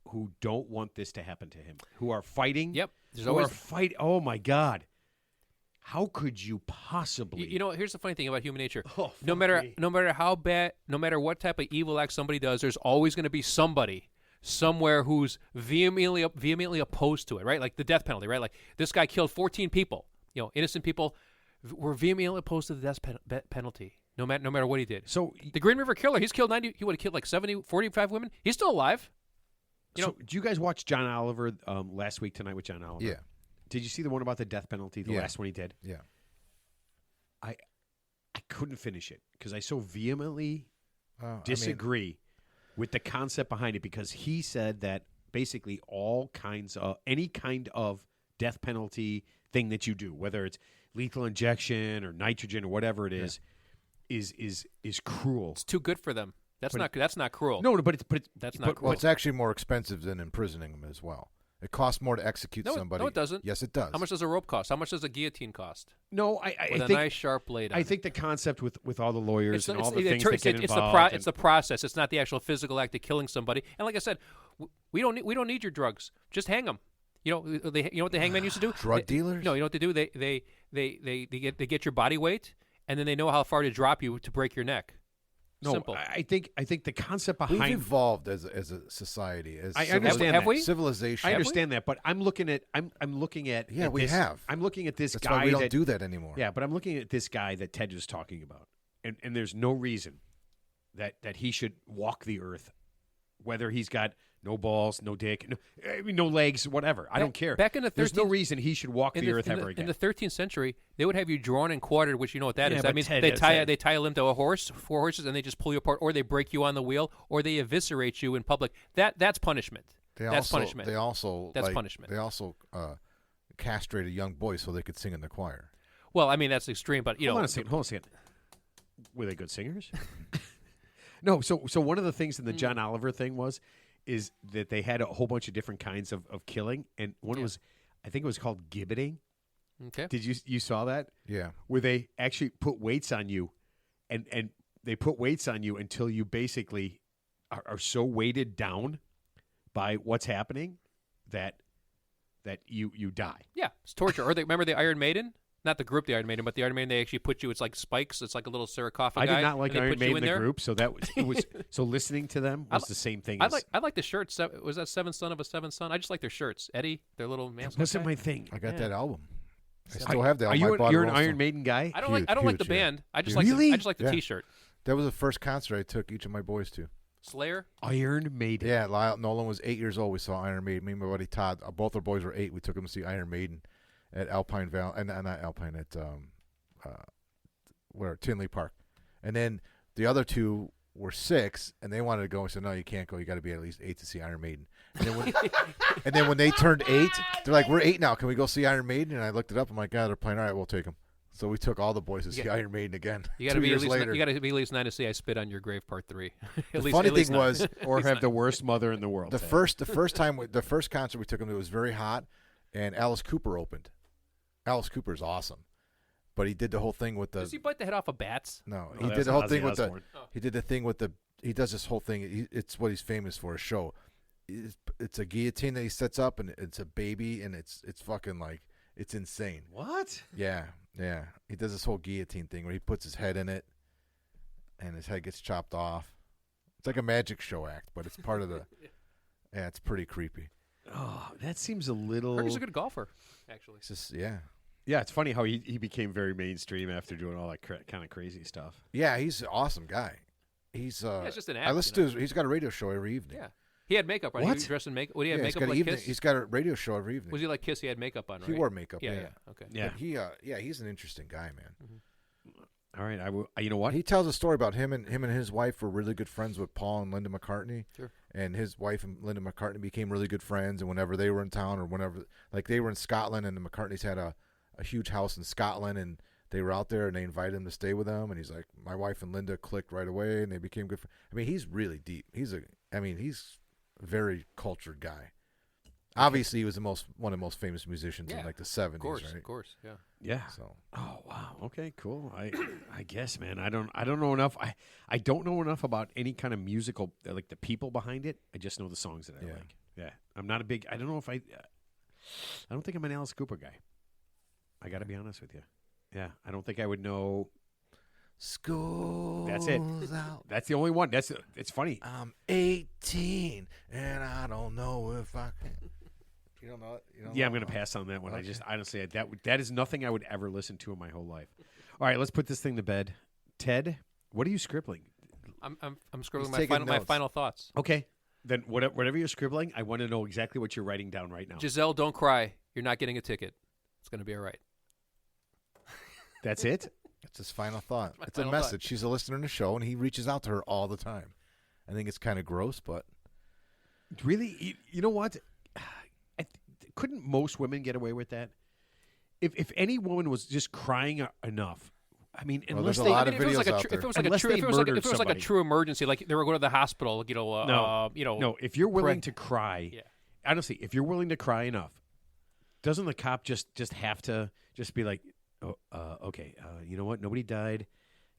who don't want this to happen to him, who are fighting. Yep. There's Who always are fight. Oh my God! How could you possibly? you know. Here's the funny thing about human nature. Oh, no fuck matter me. no matter how bad, no matter what type of evil act somebody does, there's always going to be somebody somewhere who's vehemently opposed to it. Right? Like the death penalty. Right? Like this guy killed 14 people. Innocent people were vehemently opposed to the death penalty. No matter what he did. So The Green River Killer, he's killed 90. He would have killed like 70, 45 women. He's still alive. so do you guys watch John Oliver last week tonight with John Oliver? Yeah, Did you see the one about the death penalty? The Yeah. last one he did. yeah. I couldn't finish it because I so vehemently I disagree with the concept behind it because he said that basically any kind of death penalty thing that you do, whether it's lethal injection or nitrogen or whatever it is cruel. It's too good for them. That's But not cruel. No, but it's That's but- not well, it's actually more expensive than imprisoning them as well. It costs more to execute No, somebody. no, it doesn't. Yes, it does. How much does a rope cost? How much does a guillotine cost? No, I With a think nice sharp blade. I think the concept with all the lawyers and all the things that get it's involved. it's the process. It's not the actual physical act of killing somebody. And like I said, we don't need your drugs. Just hang them. You know what the hangman used to do? Drug dealers? No, you know what they do? They get your body weight, and then they know how far to drop you to break your neck. No, Simple. I think the concept We've behind evolved as a society, as I understand Have that. we? civilization. I understand that, but I'm looking at Yeah, at we this, have. I'm looking at this That's guy why we don't that do that anymore. yeah, but I'm looking at this guy that Ted was talking about, and there's no reason that he should walk the earth, whether he's got no balls, no dick, no legs, whatever. I don't care. Back in the there's no 13th reason he should walk the earth ever again. In the 13th century, they would have you drawn and quartered, which you know what that Yeah, is. but That means Ted, they that's tie it. they tie a limb to a horse, 4 horses, and they just pull you apart, or they break you on the wheel, or they eviscerate you in public. That's punishment. That's punishment. They also That's punishment. They also castrated young boys so they could sing in the choir. Well, I mean that's extreme, but you Hold know, on a second. Were they good singers? No. So one of the things in the John Oliver thing is that they had a whole bunch of different kinds of killing, and one was, I think it was called gibbeting. okay. Did you saw that? Yeah. Where they actually put weights on you, and they put weights on you until you basically are so weighted down by what's happening that you die. Yeah, it's torture. Or remember the Iron Maiden? Not the group, the Iron Maiden, but the Iron Maiden. They actually put you. It's like spikes. It's like a little sarcophagus. I did not like and they Iron put you Maiden in the there. group, so that was it was so listening to them was the same thing. I like the shirts. Was that Seventh Son of a Seventh Son? I just like their shirts. Eddie, their little mascot. wasn't guy. my thing. I got Yeah. that album. I still have that. Are album. you I bought you're it an also. Iron Maiden guy? I don't like the Huge, yeah. band. I just Really? like the Yeah. T-shirt. That was the first concert I took each of my boys to. Slayer. Iron Maiden. Yeah, Lyle Nolan was 8 years old. We saw Iron Maiden. Me and my buddy Todd, both our boys were 8. We took them to see Iron Maiden at Alpine Valley, and not Alpine, at Tinley Park. And then the other two were 6, and they wanted to go. We said, no, you can't go. You got to be at least 8 to see Iron Maiden. And then when they turned 8, they're like, we're 8 now. Can we go see Iron Maiden? And I looked it up. I'm like, God, they're playing. All right, we'll take them. So we took all the boys to see Iron Maiden again. You got 2 to be years at least. later. You got to be at least 9 to see I Spit on Your Grave Part 3. The funny thing was, Or have the worst mother in the world. the first concert we took him to, it was very hot, and Alice Cooper opened. Alice Cooper's awesome, but he did the whole thing with the. Does he bite the head off of bats? No, No, he that's did the whole Ozzy thing with the. Osbourne. He did the thing with the. He does this whole thing. It's what he's famous for. A show. It's a guillotine that he sets up, and it's a baby, and it's fucking like it's insane. What? Yeah. He does this whole guillotine thing where he puts his head in it, and his head gets chopped off. It's like a magic show act, but it's part of the. Yeah, it's pretty creepy. Oh, that seems a little. Heard he's a good golfer, actually. It's just yeah. Yeah, it's funny how he became very mainstream after doing all that kind of crazy stuff. Yeah, he's an awesome guy. He's it's just an act. I listen to his. He's got a radio show every evening. Yeah, he had makeup on. He What? was dressed in makeup. Would he have Yeah, he's makeup got like evening. Kiss? He's got a radio show every evening. Was he like Kiss? He had makeup on, right? He wore makeup. Yeah, Yeah. Okay. Yeah. But he's an interesting guy, man. All right, you know what? He tells a story about him and his wife were really good friends with Paul and Linda McCartney. Sure. And his wife and Linda McCartney became really good friends. And whenever they were in town, or whenever, like they were in Scotland, and the McCartneys had a huge house in Scotland, and they were out there, and they invited him to stay with them. And he's like, my wife and Linda clicked right away, and they became good friends. I mean, he's really deep. He's a very cultured guy. Obviously, he was one of the most famous musicians in like the 70s, right? Of course, yeah. Yeah. So Oh wow. Okay. Cool. I guess, man. I don't know enough. I don't know enough about any kind of musical, like the people behind it. I just know the songs that I Yeah. like. Yeah. I'm not a big. I don't know if I don't think I'm an Alice Cooper guy. I got to be honest with you. Yeah. I don't think I would know. school. That's it. Out. That's the only one. It's funny. I'm 18 and I don't know if I can. You don't know it? You don't Yeah, know I'm going it? to pass on that one. I Okay. just honestly that is nothing I would ever listen to in my whole life. All right, let's put this thing to bed. Ted, what are you scribbling? I'm scribbling He's taking my notes. final thoughts. Okay, then whatever you're scribbling, I want to know exactly what you're writing down right now. Giselle, don't cry. You're not getting a ticket. It's going to be all right. That's it. It's his final thought. my It's a final message. She's a listener in the show, and he reaches out to her all the time. I think it's kind of gross, but Really, you know what? Couldn't most women get away with that? If any woman was just crying enough, I mean, Well, unless there's a they, lot of if it was videos like a out tr- if there. it was like a Unless true they if it was like murdered if it was like a somebody. true emergency, like they were going to the hospital, no, if you're willing correct. to cry, Yeah. honestly, if you're willing to cry enough, doesn't the cop just have to just be like, oh, okay, you know what? Nobody died,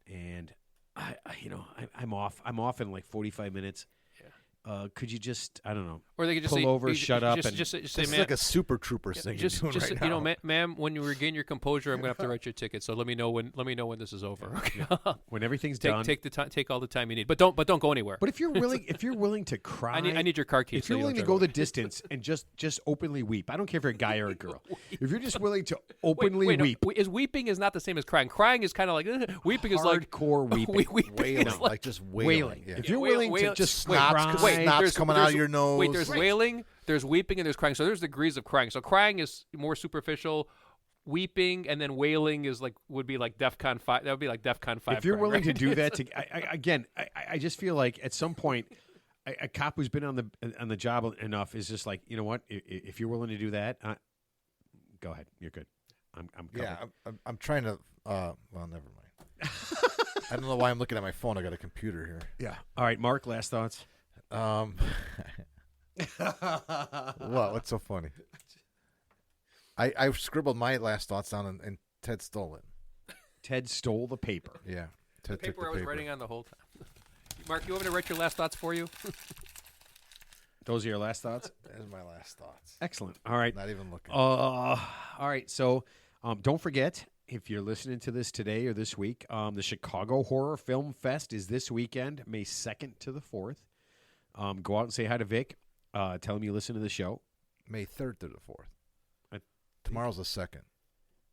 and I'm off in like 45 minutes. Yeah. could you just, I don't know, Or they could just pull say, over, shut up, just, and just say, This is ma'am, like a Super Troopers thing. you're doing right you now. know, ma'am, when you regain your composure, I'm gonna have to write your ticket. So let me know when this is over. Okay? when everything's done. Take all the time you need, but don't go anywhere. But if you're willing to cry, I need your car keys. if you're willing to go the distance and just openly weep, I don't care if you're a guy or a girl. If you're just willing to openly weep, weeping is not the same as crying. Crying is kind of like weeping is like hardcore weeping. weeping Wailing, is like just wailing. Yeah. If you're Wail- willing to wail- just wait, cry, snot's coming out of your nose. Wait, there's wailing, there's weeping, and there's crying. So there's degrees of crying. So crying is more superficial. Weeping and then wailing would be like DEFCON 5. That would be like DEFCON 5. if you're crying, willing right? to do that, I just feel like at some point, a cop who's been on the job enough is just like, you know what? If you're willing to do that, go ahead. You're good. I'm covered. Yeah, I'm trying to. Well, never mind. I don't know why I'm looking at my phone. I got a computer here. Yeah. All right, Mark. Last thoughts. What? What's so funny? I scribbled my last thoughts down, and Ted stole it. Ted stole the paper. Yeah, The Ted took paper I was paper. writing on the whole time. Mark, you want me to write your last thoughts for you? Those are your last thoughts? There's my last thoughts. Excellent. All right. Not even looking. All right. So don't forget, if you're listening to this today or this week, the Chicago Horror Film Fest is this weekend, May 2nd to the 4th. Go out and say hi to Vic. Tell him you listen to the show. May 3rd to the 4th. Tomorrow's the 2nd.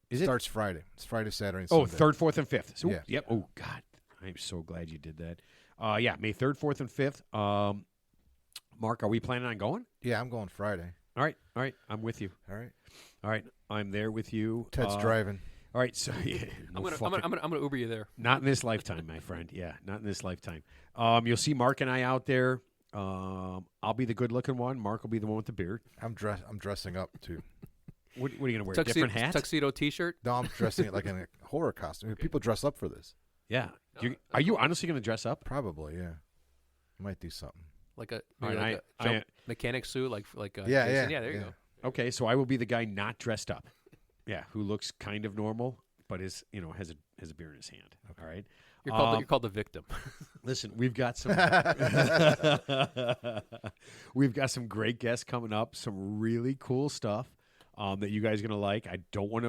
Is Starts Friday. It's Friday, Saturday, and Oh, Sunday. 3rd, 4th, and 5th. So, Yeah. Yep. Oh, God. I'm so glad you did that. Yeah, May 3rd, 4th, and 5th. Mark, are we planning on going? Yeah, I'm going Friday. All right. All right. I'm with you. All right. All right. I'm there with you. Ted's driving. All right. So, yeah, I'm gonna Uber you there. not in this lifetime, my friend. Yeah, not in this lifetime. You'll see Mark and I out there. I'll be the good-looking one. Mark will be the one with the beard. I'm dressing up too. What are you going to wear? A different hat? Tuxedo T-shirt. No, I'm dressing it like in a horror costume. People dress up for this. Yeah. Are you honestly going to dress up? Probably, yeah. Might do something. Like a, All maybe right, like a jump mechanic suit, like Yeah, Jason. yeah, There you yeah. go. Okay, so I will be the guy not dressed up. Yeah, who looks kind of normal, but has a beer in his hand. Okay. All right. You're called the victim. Listen, we've got some great guests coming up. Some really cool stuff that you guys are gonna like. I don't want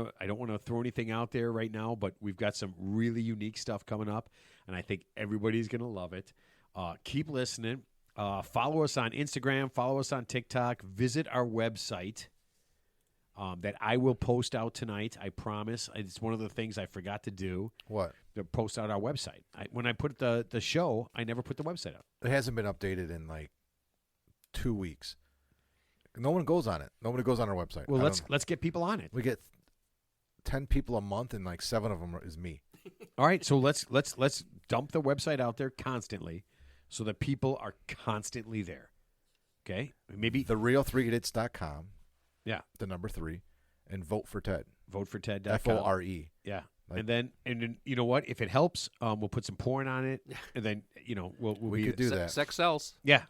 to throw anything out there right now, but we've got some really unique stuff coming up, and I think everybody's gonna love it. Keep listening. Follow us on Instagram. Follow us on TikTok. Visit our website. That I will post out tonight. I promise. It's one of the things I forgot to do. What? To post out our website. When I put the show, I never put the website up. It hasn't been updated in like 2 weeks. No one goes on it. Nobody goes on our website. Well, let's get people on it. We get 10 people a month, and like 7 of them is me. All right, so let's dump the website out there constantly, so that people are constantly there. Okay, maybe TheReal3idiots.com. Yeah, the number 3, and vote for Ted. VoteForTed.com. FORE. Yeah. Like- and then you know what? If it helps, we'll put some porn on it, and then We could do that. Sex sells. Yeah,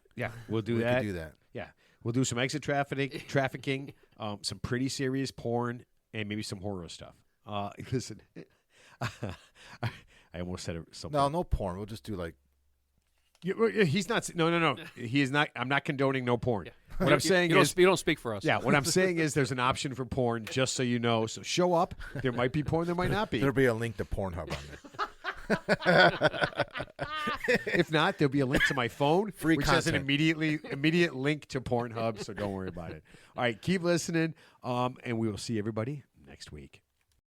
we'll do We that. could do that. Yeah, we'll do some exit trafficking, some pretty serious porn, and maybe some horror stuff. Listen, I almost said something. No porn. We'll just do like. He's not. No. He is not. I'm not condoning no porn. Yeah. What I'm saying is, you don't speak for us. yeah. What I'm saying is, there's an option for porn, just so you know. So show up. There might be porn. There might not be. There'll be a link to Pornhub on there. If not, there'll be a link to my phone, Free which has an content. immediate link to Pornhub. So don't worry about it. All right, keep listening, and we will see everybody next week.